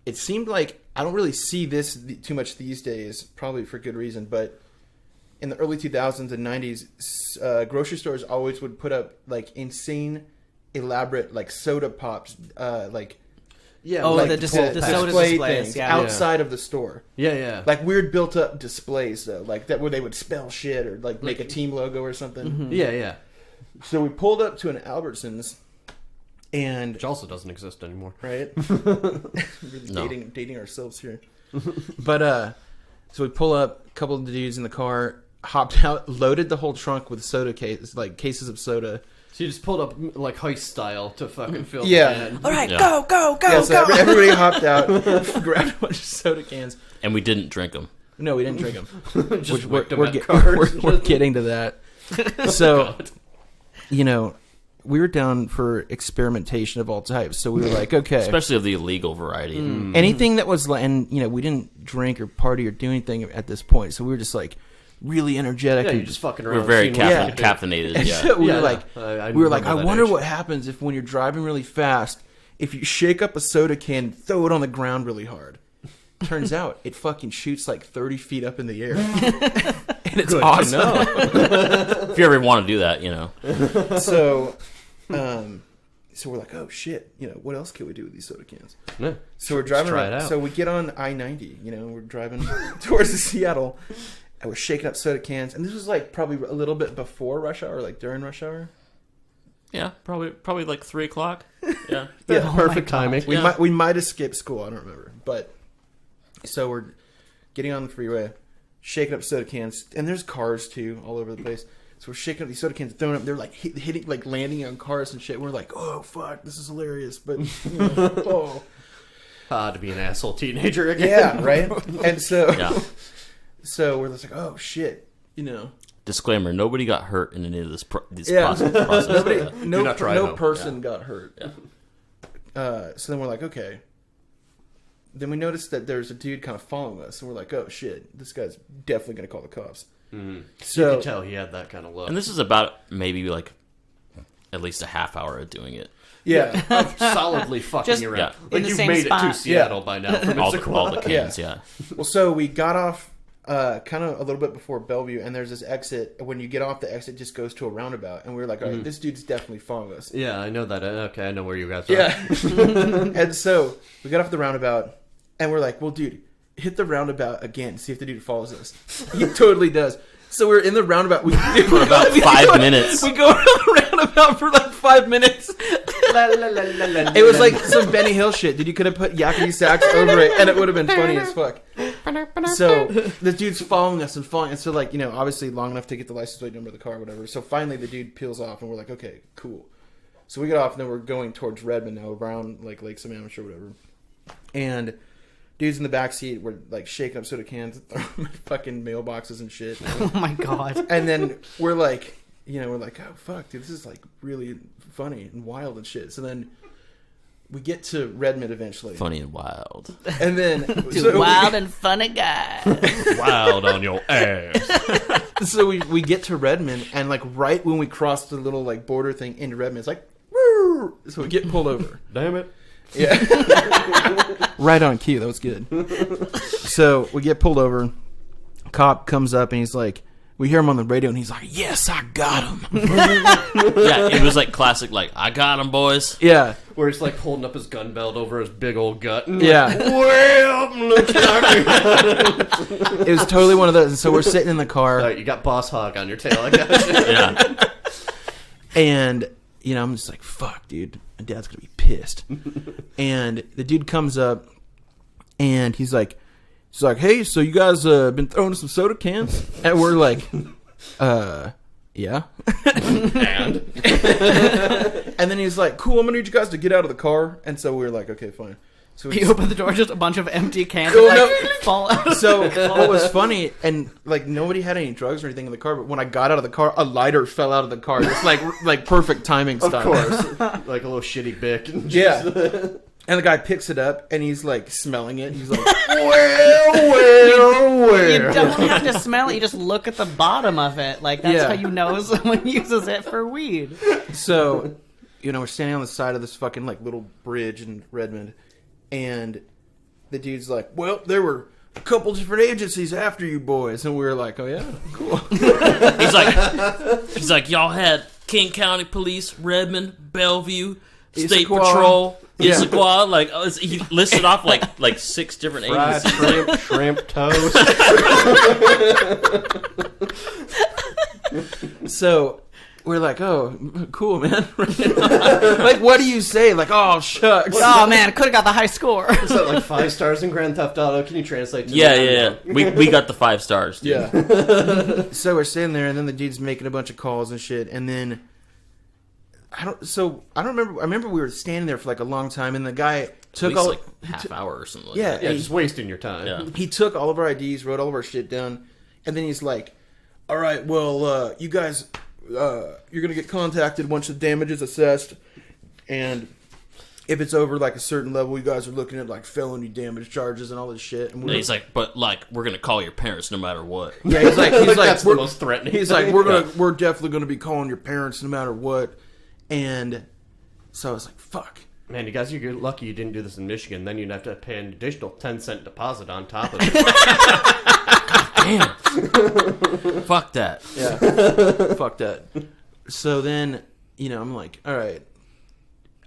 it seemed like I don't really see this too much these days, probably for good reason, but in the early 2000s and 90s, grocery stores always would put up like insane, elaborate like soda pops, like Yeah. Oh, like the soda display displays, things yeah. outside of the store. Yeah. Like weird built up displays though, like that where they would spell shit or like make a team logo or something. Yeah. So we pulled up to an Albertsons, and Which also doesn't exist anymore. right, really No. dating ourselves here. But so we pull up, a couple of dudes in the car, hopped out, loaded the whole trunk with soda cases, like cases of soda. So you just pulled up like heist style to fucking fill Yeah. the can. All right, Yeah. go. Yeah, so everybody hopped out, grabbed a bunch of soda cans. And we didn't drink them. No, we didn't drink them. Just we're, whipped them we're, at get- cars. we're getting to that. So, you know, we were down for experimentation of all types. So we were like, okay, Especially of the illegal variety. anything that was like, and you know, we didn't drink or party or do anything at this point. So we were just like really energetic. Yeah, and you're just fucking We around. were very seeing what you can do. caffeinated. And Yeah. so we Yeah, were like, I I that wonder age. what happens if when you're driving really fast, if you shake up a soda can, throw it on the ground really hard. Turns out it fucking shoots like 30 feet up in the air, and it's awesome. If you ever want to do that, you know. So, so we're like, oh shit, you know, what else can we do with these soda cans? Yeah. So we're driving try it around. out. So we get on I-90, you know, we're driving towards Seattle, and we're shaking up soda cans. And this was like probably a little bit before rush hour, like during rush hour. Yeah, probably like 3 o'clock. Yeah. Yeah, Oh perfect my God. timing. We might have skipped school, I don't remember. But so we're getting on the freeway, shaking up soda cans, and there's cars too all over the place. So we're shaking up these soda cans, throwing up. They're like hitting, like landing on cars and shit. We're like, oh fuck, this is hilarious. But you know, oh To be an asshole teenager again. yeah, right. And so Yeah. so we're just like, oh shit, you know. disclaimer: nobody got hurt in any of this process. No person got hurt. Yeah. So then we're like, okay. Then we noticed that there's a dude kind of following us, and we're like, oh shit, this guy's definitely gonna call the cops. So you could tell he had that kind of look. And this is about maybe like at least a half hour of doing it. Yeah. Solidly fucking Just around. Yeah. Like in the you've same made spot. it to Seattle by now from All Issaquah. the cans, yeah. Well, so we got off kind of a little bit before Bellevue, and there's this exit. When you get off, the exit just goes to a roundabout, and we were like, all right, this dude's definitely following us. Yeah, I know that. Okay, I know where you guys are. Yeah. And so we got off the roundabout, and we're like, well, dude, hit the roundabout again, see if the dude follows us. He totally does. So we're in the roundabout For about 5 minutes. We go around the roundabout for like 5 minutes. It was like some Benny Hill shit. Dude, you could have put yakety sax over it, and it would have been funny as fuck. So the dude's following us and following us. So like, obviously long enough to get the license plate number of the car or whatever. So finally the dude peels off, and we're like, okay, cool. So we get off, and then we're going towards Redmond now, around like Lake Sammamish or whatever. And dudes in the back seat were like shaking up soda cans, throwing them in fucking mailboxes and shit. Oh my god. And then we're like, oh fuck, dude, this is like really funny and wild and shit. So then we get to Redmond eventually. Funny and wild. And then Wild and funny guy. Wild on your ass. So we get to Redmond, and like right when we cross the little like border thing into Redmond, it's like, woo! So we get pulled over. Damn it. Yeah. Right on cue. That was good. So we get pulled over. Cop comes up, and he's like, we hear him on the radio, and he's like, yes, I got him. Yeah, it was like classic, like, I got him, boys. Yeah. Where he's like holding up his gun belt over his big old gut. And Yeah. Like, well, looks like It was totally one of those. And so we're sitting in the car. All right, you got Boss Hog on your tail. I got you. Yeah. And, I'm just like, fuck, dude. My dad's going to be pissed. And the dude comes up, and he's like, hey, so you guys been throwing some soda cans? And we're like, yeah. And And then he's like, cool, I'm going to need you guys to get out of the car. And so we were like, okay, fine. So we You open the door, just a bunch of empty cans Cool, fall out. So what was funny, and like nobody had any drugs or anything in the car, but when I got out of the car, a lighter fell out of the car. Just like perfect timing of style. course, like a little shitty bic. Yeah. And the guy picks it up, and he's like smelling it. He's like, well. You don't have to smell it. You just look at the bottom of it. Like, that's Yeah. how you know someone uses it for weed. So, we're standing on the side of this fucking like little bridge in Redmond, and the dude's like, well, there were a couple different agencies after you boys. And we were like, oh yeah, cool. He's like, y'all had King County Police, Redmond, Bellevue, State Issaquah. Patrol, Yeah. Issaquah. Like, he listed off like 6 different Fried agencies. shrimp toast. So we're like, oh, cool, man. Like, what do you say? Like, oh, shucks. Oh, man, I could have got the high score. Is that like 5 stars in Grand Theft Auto? Can you translate to Yeah. We got the 5 stars. Dude. Yeah. So we're sitting there, and then the dude's making a bunch of calls and shit, and then I don't remember. I remember we were standing there for like a long time, and the guy At took least all like half hour or something like Yeah. that. Yeah, just wasting your time. Yeah. he took all of our IDs, wrote all of our shit down, and then he's like, all right, well, you guys, you're going to get contacted once the damage is assessed, and if it's over like a certain level, you guys are looking at like felony damage charges and all this shit. And And he's like, but like, we're gonna call your parents no matter what. yeah, he's like, That's the we're- most threatening. He's like, we're definitely gonna be calling your parents no matter what. And so I was like, fuck. Man, you guys, you're lucky you didn't do this in Michigan. Then you'd have to pay an additional 10-cent deposit on top of it. Damn. Fuck that. Yeah. Fuck that. So then, I'm like, all right.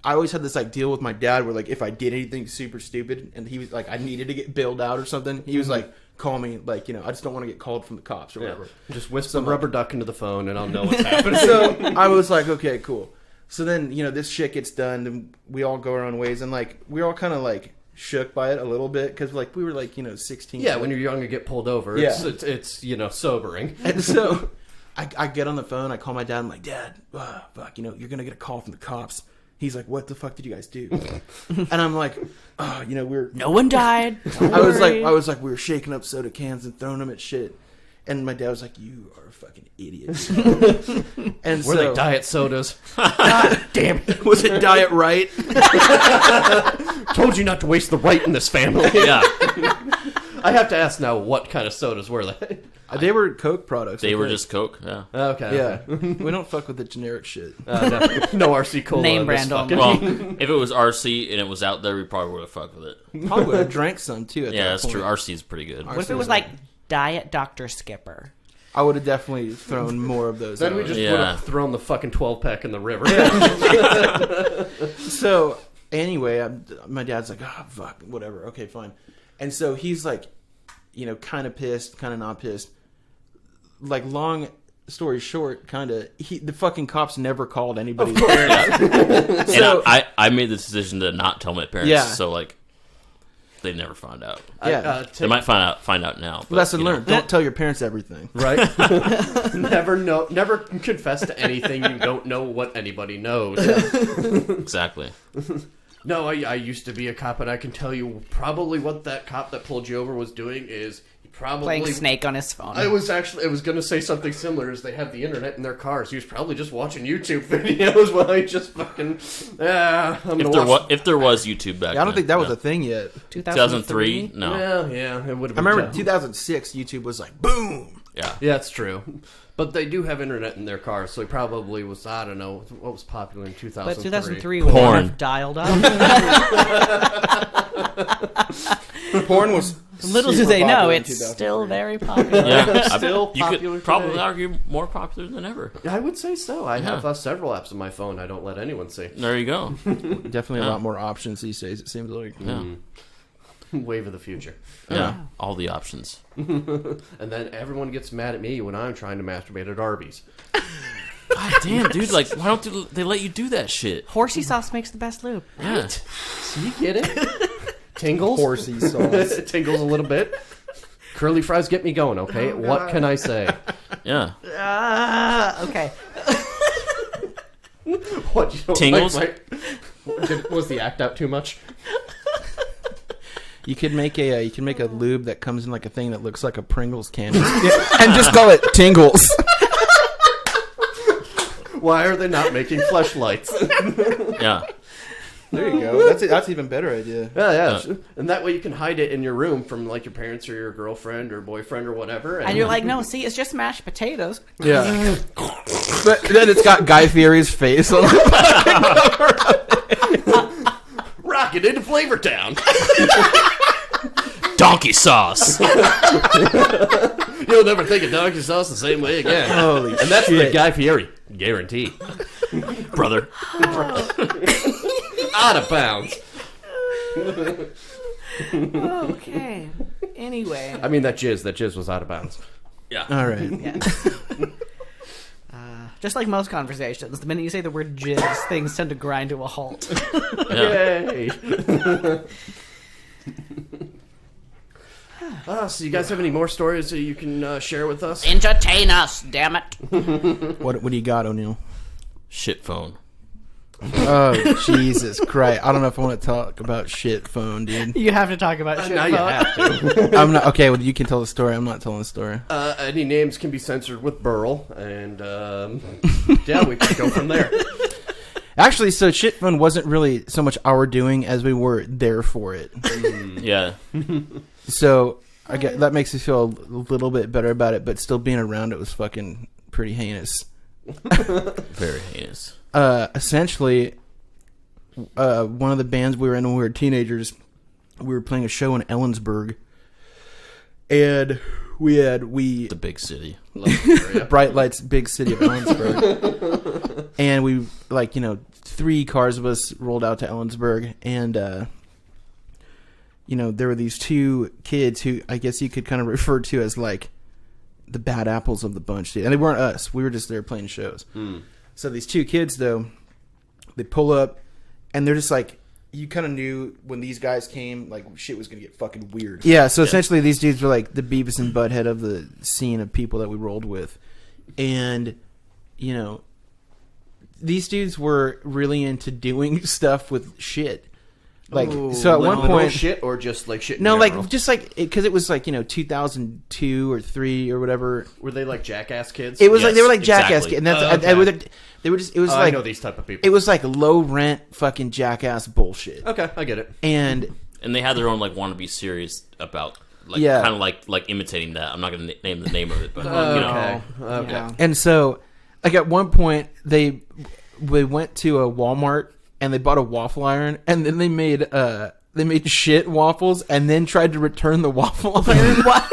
I always had this like deal with my dad where like if I did anything super stupid and he was like I needed to get bailed out or something, he was like, call me, like, I just don't want to get called from the cops or Yeah. whatever. Just whisk some rubber duck into the phone and I'll know what's happening. So I was like, okay, cool. So then, this shit gets done and we all go our own ways, and like we all kind of like shook by it a little bit because like we were like 16. Yeah, when you're young and get pulled over, Yeah. it's sobering. And so I get on the phone, I call my dad, I'm like, Dad, fuck, you're gonna get a call from the cops. He's like, what the fuck did you guys do? And I'm like, we're No one died. I was like we were shaking up soda cans and throwing them at shit. And my dad was like, "You are a fucking idiot." Dude." And Were so, they diet sodas? God damn it. was it Diet Right? Told you not to waste the right in this family. Yeah, I have to ask now, what kind of sodas were they? They were Coke products. they I were think. just Coke. Yeah. Okay. Yeah, we don't fuck with the generic shit. No RC Cola. Name in this brand fucking- Well, if it was RC and it was out there, we probably would have fucked with it. Probably would have drank some too. At Yeah, that that's point. true. RC is pretty good. What if it was like Diet Dr. Skipper? I would have definitely thrown more of those. Then we out. just Yeah. would have thrown the fucking 12-pack in the river. So anyway, my dad's like, "Oh fuck, whatever, okay, fine." And so he's like, kind of pissed, kind of not pissed. Like, long story short, kind of, the fucking cops never called anybody's parents. And I made the decision to not tell my parents. Yeah. So like, they never found out. Yeah. They might find out now. But, Lesson you know. learned: don't tell your parents everything. Right? Never confess to anything you don't know what anybody knows. Exactly. No, I used to be a cop, and I can tell you probably what that cop that pulled you over was doing is he probably Playing Snake on his phone. I was going to say something similar. Is they have the internet in their cars. He was probably just watching YouTube videos while he just fucking. I'm gonna If there was YouTube back Yeah, I don't then, think that was yeah. a thing yet. 2003. No. Yeah, it would have I been. remember 2006, YouTube was like, boom. Yeah. Yeah, that's true. But they do have internet in their cars, so he probably was, I don't know, what was popular in 2003. But 2003 Porn. would have dialed up. Porn was. Little do super they know, popular in it's 2003. still very popular. Yeah. Still you popular could probably today. argue more popular than ever. I would say so. I have Yeah. several apps on my phone I don't let anyone see. There you go. Definitely a Yeah. lot more options these days. It seems like. Yeah. Wave of the future. Yeah. All the options. And then everyone gets mad at me when I'm trying to masturbate at Arby's. God damn, dude! Like, why don't they let you do that shit? Horsey sauce makes the best lube. Yeah. So you get it? Tingles? Horsey sauce. Tingles a little bit. Curly fries get me going, okay? What can I say? Yeah. Okay. What? You don't Tingles? Was the act out too much? You could make a lube that comes in like a thing that looks like a Pringles candy, and just call it Tingles. Why are they not making fleshlights? Yeah. There you go. That's an even better idea. Yeah. And that way you can hide it in your room from like your parents or your girlfriend or boyfriend or whatever. And you're like, no, see, it's just mashed potatoes. Yeah. But then it's got Guy Fieri's face on it. rocket into Flavortown. Donkey sauce. You'll never think of donkey sauce the same way again. Holy And that's shit. the Guy Fieri guarantee. Brother. Out of bounds. Okay. Anyway. I mean, that jizz was out of bounds. Yeah. All right. Yeah. Just like most conversations, the minute you say the word jizz, things tend to grind to a halt. Yeah. Yay. So you guys have any more stories that you can share with us? Entertain us, damn it. What do you got, O'Neill? Shit phone. Oh, Jesus Christ. I don't know if I want to talk about shit phone, dude. You have to talk about shit Now you phone. have to. I'm not. Okay, well, you can tell the story. I'm not telling the story. Any names can be censored with Burl, and yeah, we can go from there. Actually, so shit phone wasn't really so much our doing as we were there for it. Yeah. So I get that makes me feel a little bit better about it, but still being around it was fucking pretty heinous. Very heinous. Essentially, one of the bands we were in when we were teenagers, we were playing a show in Ellensburg, and we The big city. Bright Lights, big city of Ellensburg, and we 3 cars of us rolled out to Ellensburg, and there were these 2 kids who I guess you could kind of refer to as like the bad apples of the bunch, dude. And they weren't us; we were just there playing shows. So these 2 kids, though, they pull up, and they're just like, you kind of knew when these guys came, like, shit was going to get fucking weird. Yeah, so essentially these dudes were like the Beavis and Butthead of the scene of people that we rolled with. And, these dudes were really into doing stuff with shit. Like, Ooh, so at like one literal point, shit or just like shit. In no, general? like just like because it was like 2002 or 3 or whatever. Were they like jackass kids? It was Yes, like they were like jackass exactly. kids, and that's Okay. they were just. It was I like know these type of people. it was like low rent fucking jackass bullshit, Okay, I get it. and And they had their own like wannabe series about like Yeah. kind of like imitating that. I'm not going to name the name of it, but you Okay, know, okay. Yeah. and so like at one point we went to a Walmart and they bought a waffle iron, and then they made shit waffles and then tried to return the waffle iron. What?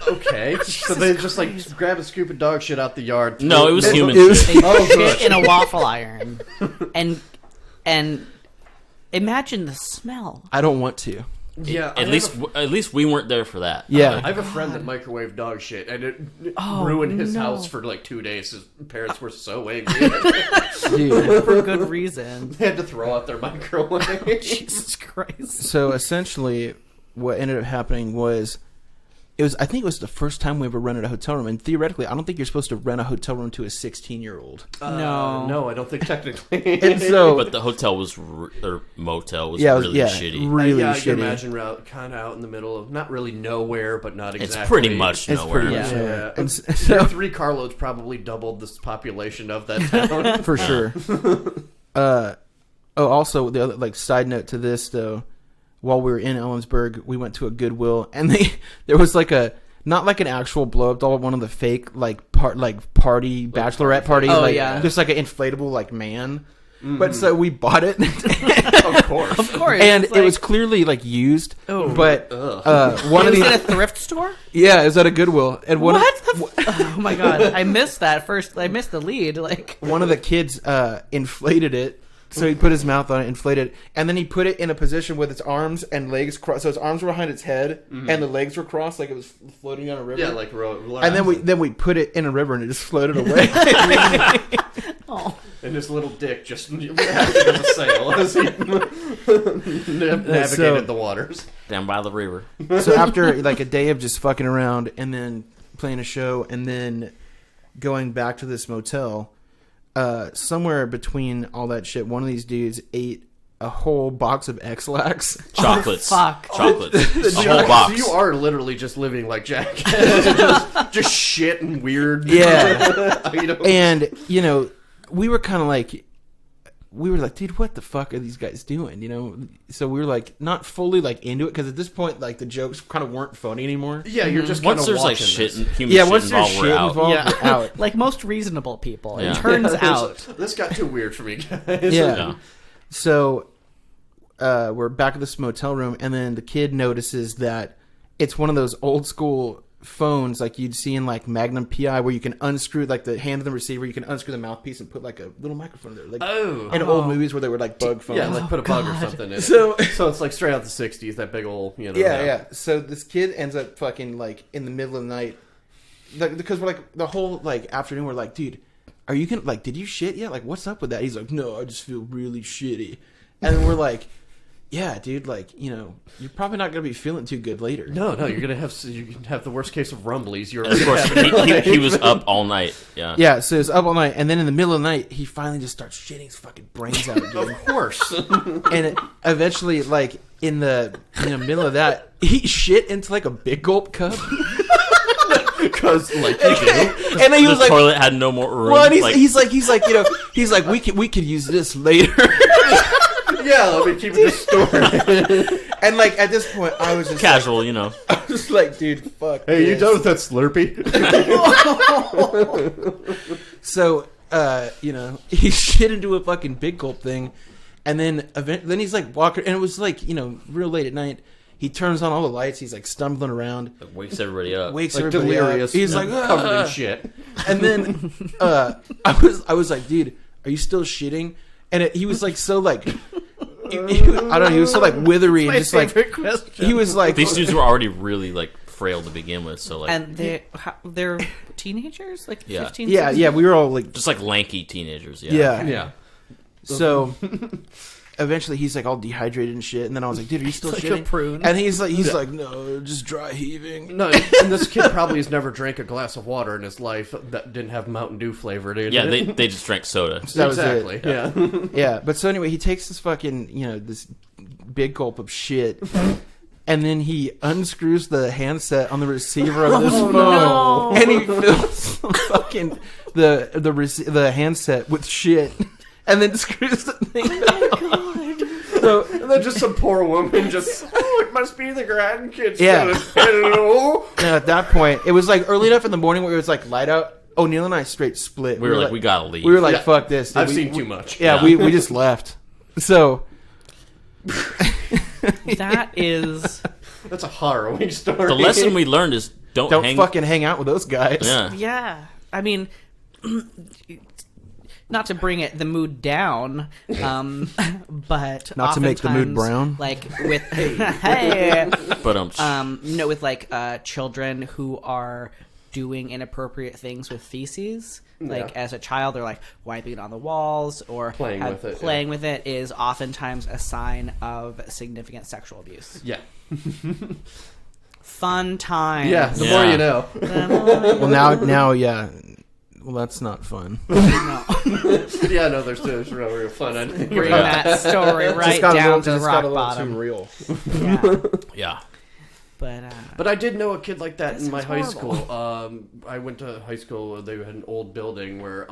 Okay, so they just like grab a scoop of dog shit out the yard. No, it was human It was- shit. Oh, good. Shit in a waffle iron, and imagine the smell. I don't want to. Yeah, At least we weren't there for that. Yeah. I have a friend that microwaved dog shit, and it ruined his house for like 2 days. His parents were so angry. Dude. For good reason. They had to throw out their microwave. Jesus Christ. So essentially, what ended up happening was, I think it was the first time we ever rented a hotel room, and theoretically, I don't think you're supposed to rent a hotel room to a 16-year-old. No, I don't think technically. And so, But the hotel was or motel was yeah, really shitty. really I shitty. can imagine kind of out in the middle of not really nowhere, but not exactly. It's pretty much It's nowhere. pretty Yeah. much Yeah, And so, 3 carloads probably doubled the population of that town. for sure. Also, the other like side note to this though, while we were in Ellensburg, we went to a Goodwill, and there was like not like an actual blow up doll, one of the fake party bachelorette party, Oh, yeah. just like an inflatable like man. But so we bought it, Of course. of course. and it's it was like- clearly like used. Oh. But one It of was in a these, thrift store. yeah, it was at a Goodwill, and one What? Of, Oh my god, I missed that first. I missed the lead. Like, one of the kids inflated it. So he put his mouth on it, inflated it, and then he put it in a position with its arms and legs crossed. So his arms were behind its head, and the legs were crossed, like it was floating on a river. Yeah, like and then we put it in a river, and it just floated away. oh, and his little dick just acted as a sail as he navigated the waters. Down by the river. So after like a day of just fucking around, and then playing a show, and then going back to this motel, somewhere between all that shit, one of these dudes ate a whole box of X-Lax. Chocolates. fuck. Chocolates. A So whole box. you are literally just living like Jack. just shit and weird. Yeah. items. And, we were kind of like, dude, what the fuck are these guys doing? So we were like, not fully like into it, because at this point, like the jokes kind of weren't funny anymore. Yeah, you're just Once kind of there's like watching shit, this. human Yeah, shit once there's involved, shit we're out. involved, we're out. Like most reasonable people. Yeah. It turns out. This got too weird for me, guys. Yeah. Yeah. So we're back at this motel room, and then the kid notices that it's one of those old school phones like you'd see in like Magnum PI, where you can unscrew like the hand of the receiver, you can unscrew the mouthpiece and put like a little microphone there, like in old movies where they were like bug phones. Yeah, like put a bug or something in it. So- So it's like straight out the 60s, that big old, Yeah. So this kid ends up fucking like in the middle of the night, like, because we're like the whole like afternoon we're like, dude, are you gonna like, did you shit yet? Like, what's up with that? He's like, no, I just feel really shitty. And then we're like, yeah, dude, like, you're probably not gonna be feeling too good later. No, you're gonna have the worst case of rumblies. You're And of course, he was up all night. Yeah. Yeah, so it's up all night, and then in the middle of the night, he finally just starts shitting his fucking brains out, dude. of course. And eventually, like in the middle of that, he shit into like a big gulp cup, Because like you do. and then he The was like, toilet had no more room. "Well," and he's like, we could use this later. Yeah, let me keep this story. And like at this point, I was just casual, I was just like, dude, fuck. Hey, you this. done with that Slurpee? So, he shit into a fucking big gulp thing, and then he's like walking, and it was like, real late at night. He turns on all the lights. He's like stumbling around, Like, wakes everybody up. wakes Like everybody delirious. up. He's like, covered "Ah." in shit. And then I was like, dude, are you still shitting? And he was like, so like, I don't know, he was so like withery and just like, question. he was like, These dudes were already really like frail to begin with, so like And they're teenagers, like Yeah. 15. yeah, 16? we were all like, just like lanky teenagers. yeah. Yeah. So eventually he's like all dehydrated and shit. And then I was like, dude, are you still Like a shitting? prune. And he's like, no, just dry heaving. No, and this kid probably has never drank a glass of water in his life that didn't have Mountain Dew flavored in Yeah, it. they just drank soda. So that was Exactly. it. Yeah. Yeah, but so anyway, he takes this fucking, this big gulp of shit, and then he unscrews the handset on the receiver of this phone, no. and he fills fucking the handset with shit, and then screws the thing out. So And then just some poor woman just, it must be the grandkids. Yeah. Hello. now at that point, it was like early enough in the morning where it was like light out. Oh, Neil and I straight split. We were like, we gotta leave. We were like, Yeah. fuck this. Dude. I've We- seen too much. Yeah, Yeah. we just left. So That is... That's a harrowing story. The lesson we learned is don't hang. fucking hang out with those guys. Yeah. Yeah. I mean... Not to bring the mood down, but Not to make the mood oftentimes, brown. Like with hey, But with like children who are doing inappropriate things with feces. Like Yeah. as a child, they're like wiping it on the walls or Playing with it, Playing with it is oftentimes a sign of significant sexual abuse. Yeah. Fun time. Yeah, the Yeah. more you know. Well, now, yeah. Well, that's not fun. No. Yeah, no, there's real fun. I think Bring about that story right Just got down to the just rock got a little bottom. too real. Yeah. yeah. But But I did know a kid like that in my high sounds horrible. school. I went to high school where they had an old building where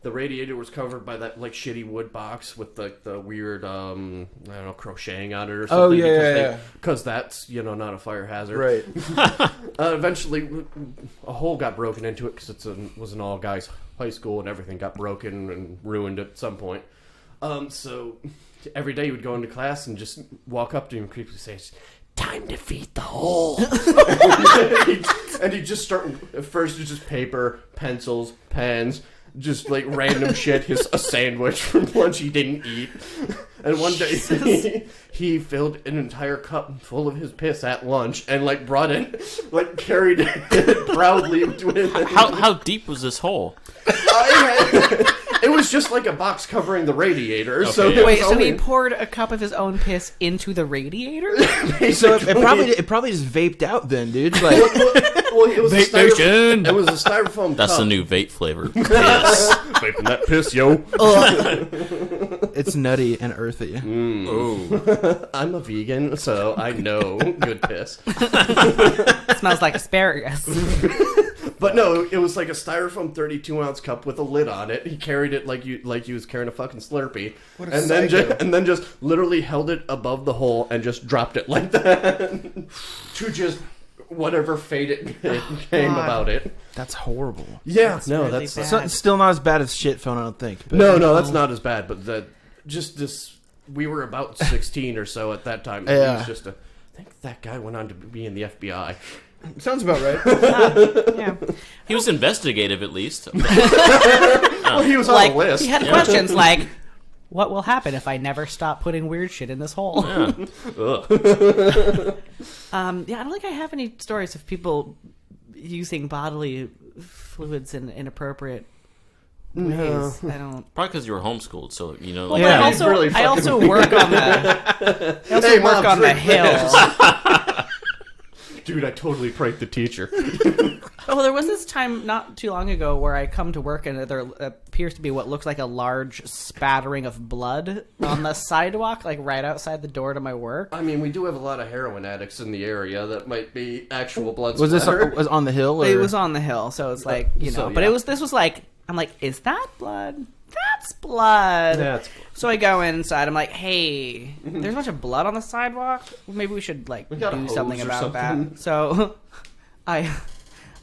the radiator was covered by that like shitty wood box with the weird I don't know, crocheting on it or something. Oh, yeah. Because that's not a fire hazard. Right. Eventually, a hole got broken into it because it was an all guys high school and everything got broken and ruined at some point. So every day he would go into class and just walk up to him and creepily say, "Time to feed the hole." And he'd just start, at first it's just paper, pencils, pens, just like random shit, a sandwich from lunch he didn't eat. And one day he filled an entire cup full of his piss at lunch and like brought it, like carried it proudly to him. How deep was this hole? It was just like a box covering the radiator. So Okay, it yeah. wait, was so he only- poured a cup of his own piss into the radiator? So it probably just vaped out then, dude. Like, well, it was Vacation. It was a styrofoam That's cup. the new vape flavor. Yes. Vaping that piss, yo. it's nutty and earthy. Oh. I'm a vegan, so I know good piss. It smells like asparagus. But no, it was like a styrofoam 32-ounce cup with a lid on it. He carried it like you was carrying a fucking Slurpee, What a and then psycho. and then just literally held it above the hole and just dropped it like that to just whatever fate it came God. about it. That's horrible. Yeah, no, really that's bad. So, it's still not as bad as shit phone, I don't think. But no, that's not as bad. But just this, we were about 16 or so at that time. It Yeah. was just I think that guy went on to be in the FBI. sounds about right. Yeah. He was investigative, at least. Well, he was on Like, the list. he had questions like, what will happen if I never stop putting weird shit in this hole? Yeah. Ugh. Yeah, I don't think I have any stories of people using bodily fluids in inappropriate ways. I don't. Probably because you were homeschooled, so Well, like, Yeah. but I he's also, really I also work on the. I also Hey, work Mom, on the drink hill. this. Dude, I totally pranked the teacher. Oh, there was this time not too long ago where I come to work and there appears to be what looks like a large spattering of blood on the sidewalk, like right outside the door to my work. I mean, we do have a lot of heroin addicts in the area that might be actual blood Was this splatter. was on the hill? Or? It was on the hill, so it's like, so, but yeah. this was like, I'm like, is that blood? That's blood. That's So I go inside. I'm like, hey, there's a bunch of blood on the sidewalk. Maybe we should like got a do hose something or about something. that. So I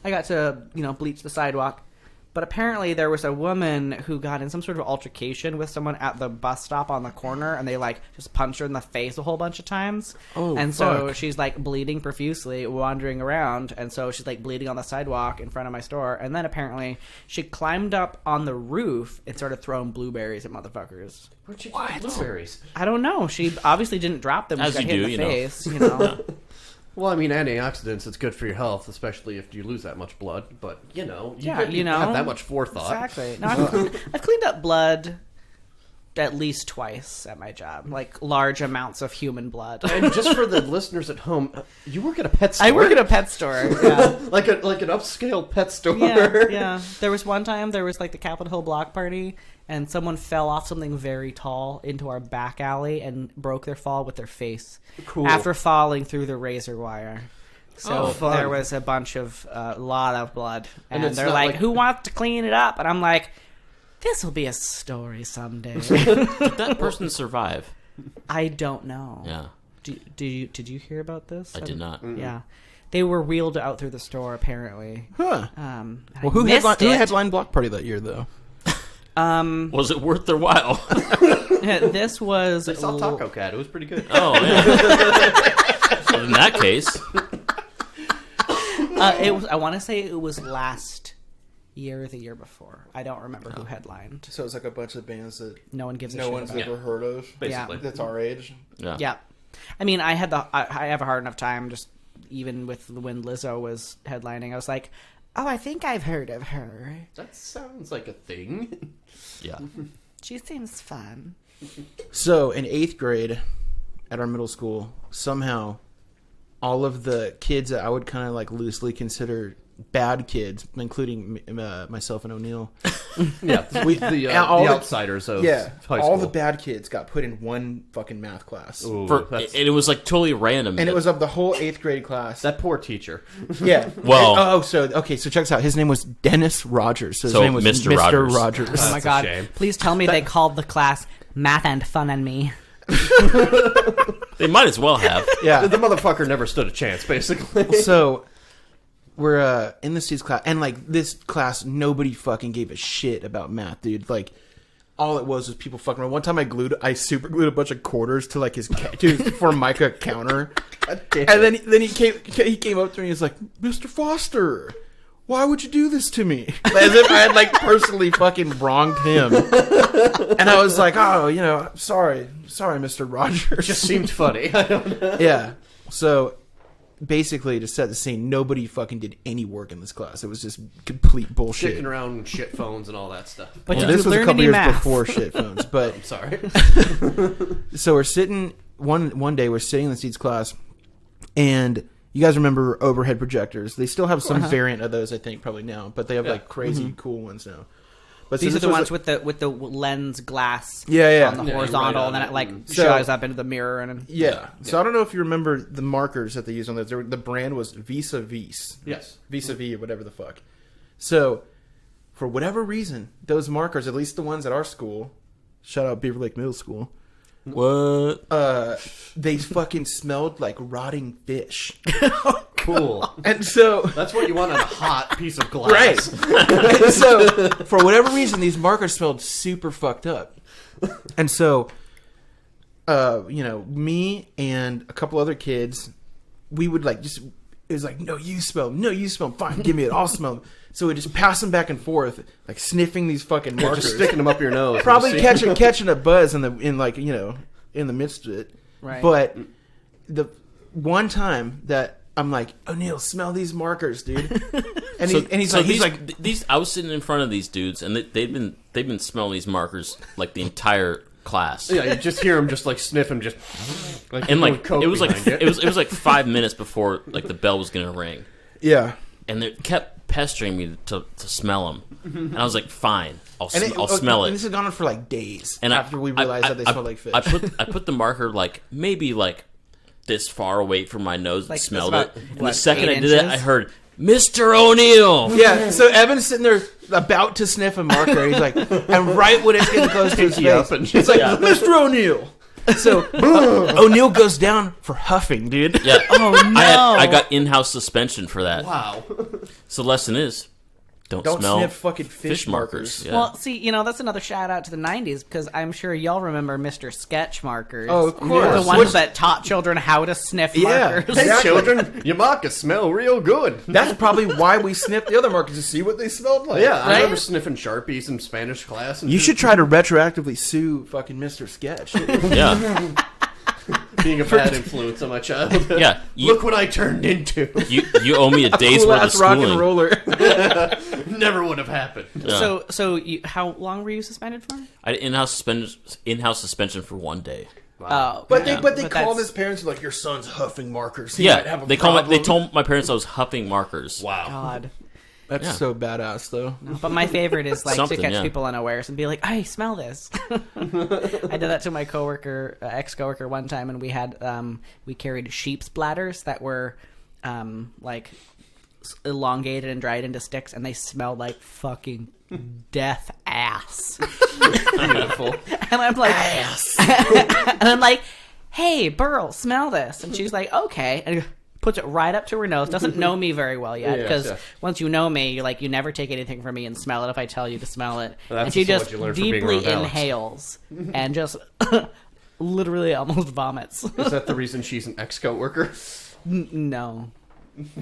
got to bleach the sidewalk. But apparently there was a woman who got in some sort of altercation with someone at the bus stop on the corner, and they like just punched her in the face a whole bunch of times. Oh, and so fuck. she's like bleeding profusely, wandering around, and so she's like bleeding on the sidewalk in front of my store. And then apparently she climbed up on the roof and started throwing blueberries at motherfuckers. Where'd you get blueberries? I don't know. She obviously didn't drop them. She As got you hit do, in the you know. face, you know. Well, I mean, antioxidants, it's good for your health, especially if you lose that much blood. But, you Yeah, you you know. have that much forethought. Exactly. No, I've cleaned up blood at least twice at my job, like large amounts of human blood. And just for the listeners at home, you work at a pet store. I work at a pet store. Yeah. like an upscale pet store. Yeah. There was one time there was like the Capitol Hill block party, and someone fell off something very tall into our back alley and broke their fall with their face after falling through the razor wire. So there was a bunch of lot of blood, and they're like, "Who wants to clean it up?" And I'm like, "This will be a story someday." Did that person survive? I don't know. Yeah. Did you hear about this? I did not. Yeah, they were wheeled out through the store apparently. Huh. Well, who headlined Block Party that year, though? Was it worth their while? This was. I saw Taco Cat. It was pretty good. Oh, yeah. Well, in that case, It was. I want to say it was last year or the year before. I don't remember who headlined. So it's like a bunch of bands that No one gives a no shit one's about. ever heard of. Basically. That's our age. yeah. Yeah, I mean, I have a hard enough time just even with when Lizzo was headlining. I was like, oh, I think I've heard of her. That sounds like a thing. Yeah. She seems fun. So in 8th grade at our middle school, somehow all of the kids that I would kind of like loosely consider bad kids, including myself and O'Neill. Yeah, the outsiders of high school. All the bad kids got put in one fucking math class. Ooh, It was like totally random. And it was of the whole 8th grade class. that poor teacher. Yeah. Well- so check this out. His name was Dennis Rogers. So his So, name was Mr. Rogers. Oh my That's a god! shame. Please tell me they called the class Math and Fun and Me. They might as well have. Yeah. The motherfucker never stood a chance, basically. So we're in the Steve's class, and like this class, nobody fucking gave a shit about math, dude. Like all it was people fucking around. One time I super glued a bunch of quarters to like his Formica counter, and then he came up to me and was like, "Mr. Foster, why would you do this to me?" As if I had like personally fucking wronged him. And I was like, "Oh, sorry, Mr. Rogers." Just seemed funny. I don't know. Yeah. So basically, to set the scene, nobody fucking did any work in this class. It was just complete bullshit. Kicking around shit phones and all that stuff. But Well, did this you was a learn couple any years math? before shit phones, but I'm sorry. so we're sitting one day we're sitting in the Steve's class, and you guys remember overhead projectors? They still have some variant of those, I think, probably now, but they have like crazy cool ones now. But These so are the this ones was with the lens glass on the Yeah, horizontal, right and then on it like it. shows up into the mirror. And yeah. So I don't know if you remember the markers that they used on those. The brand was Visa Vis. Yes. Visa V or whatever the fuck. So for whatever reason, those markers, at least the ones at our school, shout out Beaver Lake Middle School, What? they fucking smelled like rotting fish. Cool. And so That's what you want on a hot piece of glass. right. And so for whatever reason, these markers smelled super fucked up. And so me and a couple other kids, we would like just, it was like, no, you smell them, fine, give me it, I'll smell them. So we just pass them back and forth, like sniffing these fucking markers, Just sticking them up your nose. probably catching a buzz in the midst of it. Right. But the one time that I'm like, O'Neill, smell these markers, dude. And he's like, these. I was sitting in front of these dudes, and they've been smelling these markers like the entire class. Yeah, you just hear them just like sniffing, just like And like Coke it was like behind it was like 5 minutes before like the bell was gonna ring, yeah. and they kept pestering me to smell them, and I was like, fine, I'll And smell And it. this has gone on for like days. And after we realized that they smell like fish. I put the marker like maybe like this far away from my nose Like, and smelled that's it. about, And what, the second 8 I did it, I inches? heard Mr. O'Neill. Yeah, so Evan's sitting there about to sniff a marker. And he's like, and right when it's getting close to his Pinky up face, and it's like, Yeah. Mr. O'Neill. So O'Neill goes down for huffing, dude. Yeah. Oh no! I got in-house suspension for that. Wow. So the lesson is, don't smell sniff fucking fish markers. Yeah. Well, see, that's another shout out to the '90s because I'm sure y'all remember Mr. Sketch markers. Oh, of course. The ones Which- that taught children how to sniff Yeah. markers. Hey, Exactly. children, your markers smell real good. That's probably why we sniffed the other markers to see what they smelled like. Yeah, I Right? remember sniffing Sharpies in Spanish class. And You should try to retroactively sue fucking Mr. Sketch. yeah. being a bad influence on my child. Yeah, Look what I turned into. you owe me a day's worth of Last rock and schooling. roller. Never would have happened. Yeah. So how long were you suspended for? I had in-house suspension for 1 day. Oh, But okay. they called that's- his parents like, your son's huffing markers. He might have Yeah, a they problem. told my parents I was huffing markers. Wow. God. That's Yeah. so badass, though. But my favorite is like Something, to catch yeah. people unawares and be like, "Hey, smell this." I did that to my coworker, ex-coworker, one time, and we had we carried sheep's bladders that were like elongated and dried into sticks, and they smelled like fucking death ass. Beautiful. And I'm like, and I'm like, "Hey, Burl, smell this," and she's like, "Okay," and puts it right up to her nose. Doesn't know me very well yet, because once you know me, you're like, you never take anything from me and smell it if I tell you to smell it. Well, that's and she also just what you learn from being deeply around Alex. inhales and just literally almost vomits. Is that the reason she's an ex-coworker? No.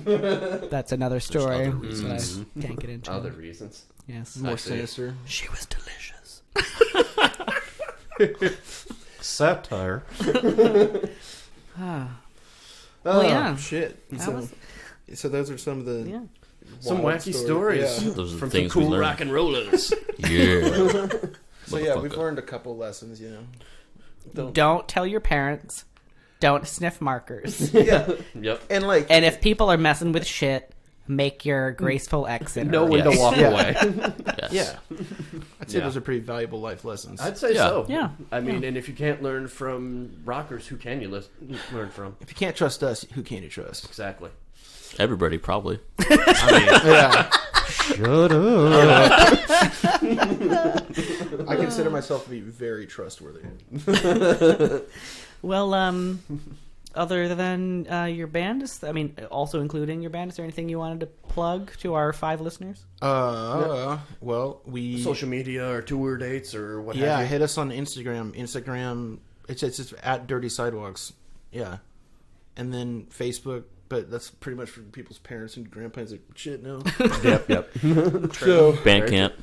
That's another story other that reasons. I can't get into. Other reasons. Yes. More see. sinister. She was delicious. Satire. Well, yeah. Shit. So those are some of the Yeah. Some wild wacky stories. Yeah. Those are the From some things we cool learned. rock and rollers. Yeah. So yeah, we've Motherfucker. learned a couple lessons, Don't tell your parents. Don't sniff markers. Yeah. Yep. And like, And if people are messing with shit, make your graceful exit. Know when Yes. to walk Yeah. away. Yes. yeah, I'd say Yeah. those are pretty valuable life lessons. I'd say Yeah. so. Yeah. I mean, and if you can't learn from rockers, who can you learn from? If you can't trust us, who can you trust? Exactly. Everybody probably. Yeah, Shut up. I consider myself to be very trustworthy. Well, other than your band, also including your band, is there anything you wanted to plug to our 5 listeners? Well, we Social media or tour dates or what yeah, have you. hit us on Instagram. It's just at Dirty Sidewalks. Yeah, and then Facebook. But that's pretty much for people's parents and grandparents. Like, shit, no. Yep. So Bandcamp.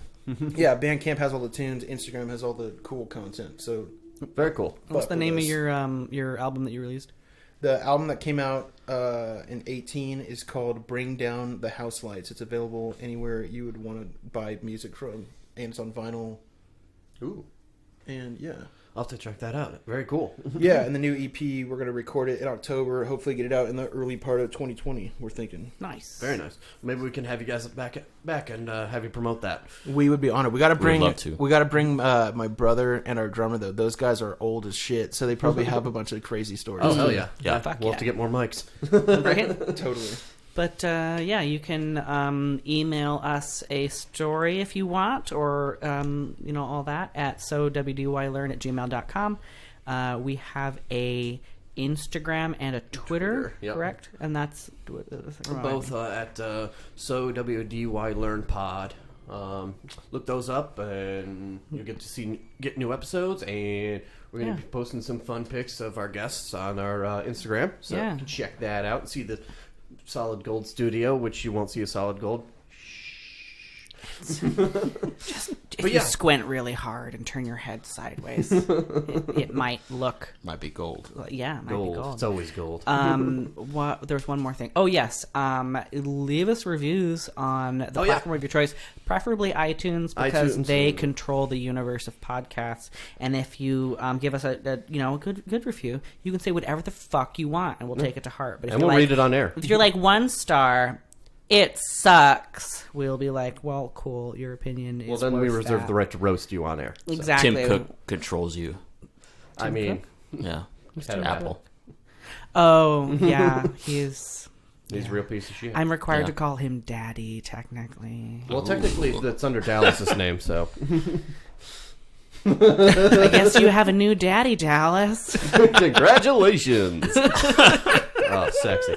yeah, Bandcamp has all the tunes. Instagram has all the cool content. So Very cool. What's the name of us. your album that you released? The album that came out in 2018 is called Bring Down the House Lights. It's available anywhere you would want to buy music from. And it's on vinyl. Ooh. And yeah. I'll have to check that out. Very cool. Yeah, and the new EP, we're going to record it in October. Hopefully get it out in the early part of 2020, we're thinking. Nice. Very nice. Maybe we can have you guys back and have you promote that. We would be honored. We got to bring love to. we got to bring my brother and our drummer, though. Those guys are old as shit, so they probably have a bunch of crazy stories. Oh, hell yeah. Yeah. Fuck We'll yeah. have to get more mics. Right? Totally. But yeah, you can email us a story if you want, or all that at sowdylearn@gmail.com. We have a Instagram and a Twitter, yep. correct? And that's Both at WDY Learn Pod. Look those up, and you'll get new episodes. And we're going to be posting some fun pics of our guests on our Instagram, so Yeah. you can check that out and see the Solid Gold studio, which you won't see a Solid Gold. If you yeah. squint really hard and turn your head sideways, it might look. Might be gold. Yeah, it might Gold. be gold. It's always gold. There's one more thing. Oh yes, leave us reviews on the platform of your choice, preferably iTunes, because iTunes. they control the universe of podcasts. And if you give us a good review, you can say whatever the fuck you want, and we'll take it to heart. But if and you're we'll like, read it on air. if you're like 1 star, it sucks. We'll be like, well, cool. Your opinion is. Well, then we worth reserve that. the right to roast you on air. So, Exactly. Tim Cook controls you. I mean, Yeah. head of Apple. Oh yeah, he's He's a real piece of shit. I'm required Yeah. to call him Daddy, technically. Well, technically, that's under Dallas's name, so. I guess you have a new daddy, Dallas. Congratulations! Oh, sexy.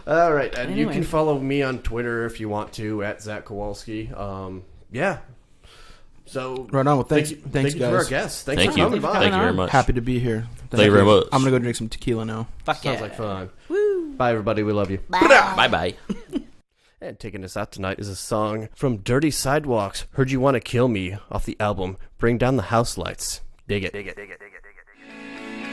All right, and you Anyway. can follow me on Twitter if you want to, at Zach Kowalski. Yeah. So, Right on. Well, thanks thank you guys. for our guests. Thanks Thank for you. coming by. Thank you very much. Happy to be here. Thank you very much. I'm going to go drink some tequila now. Fuck Sounds yeah. like fun. Bye, everybody. We love you. Bye-bye. And taking us out tonight is a song from Dirty Sidewalks, Heard You Want to Kill Me, off the album Bring Down the House Lights. Dig it. Dig it, dig it, dig it, dig it, dig it.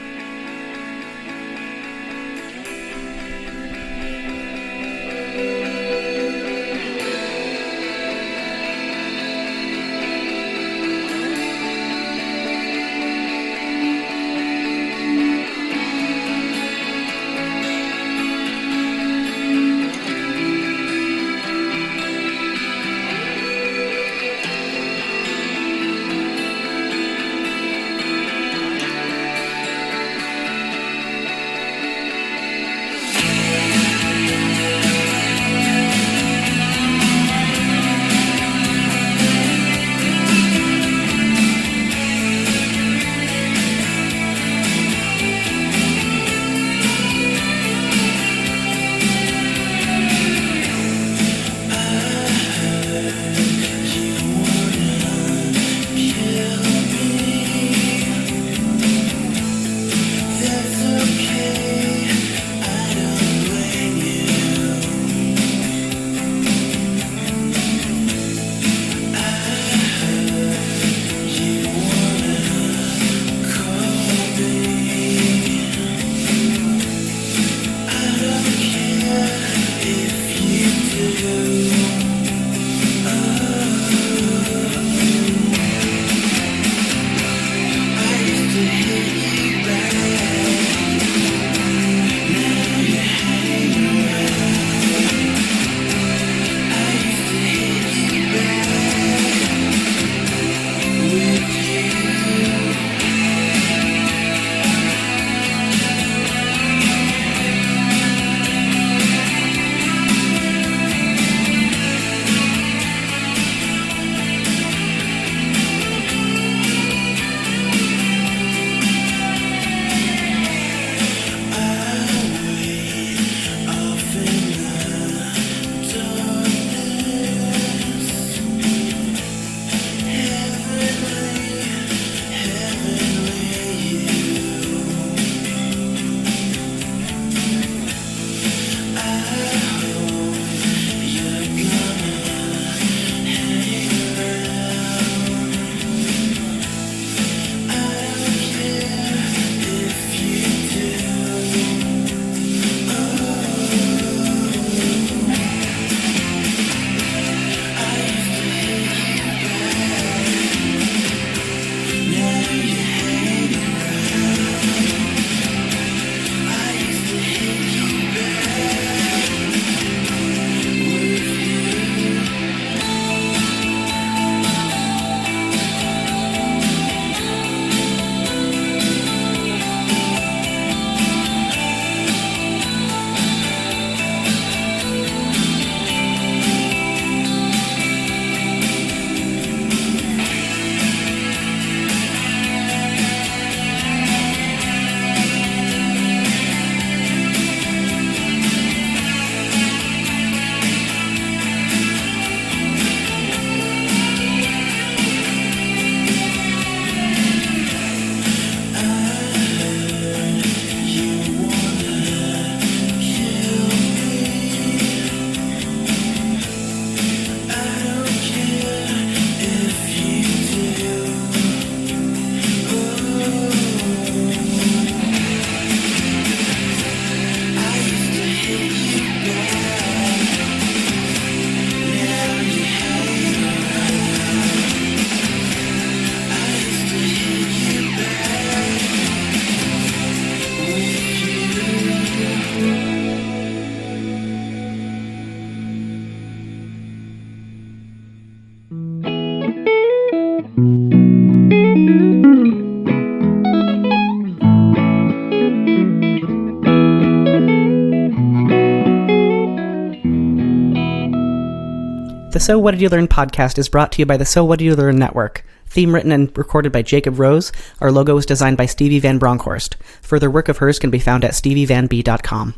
The So What Did You Learn podcast is brought to you by the So What Did You Learn Network. Theme written and recorded by Jacob Rose. Our logo was designed by Stevie Van Bronckhorst. Further work of hers can be found at stevievanb.com.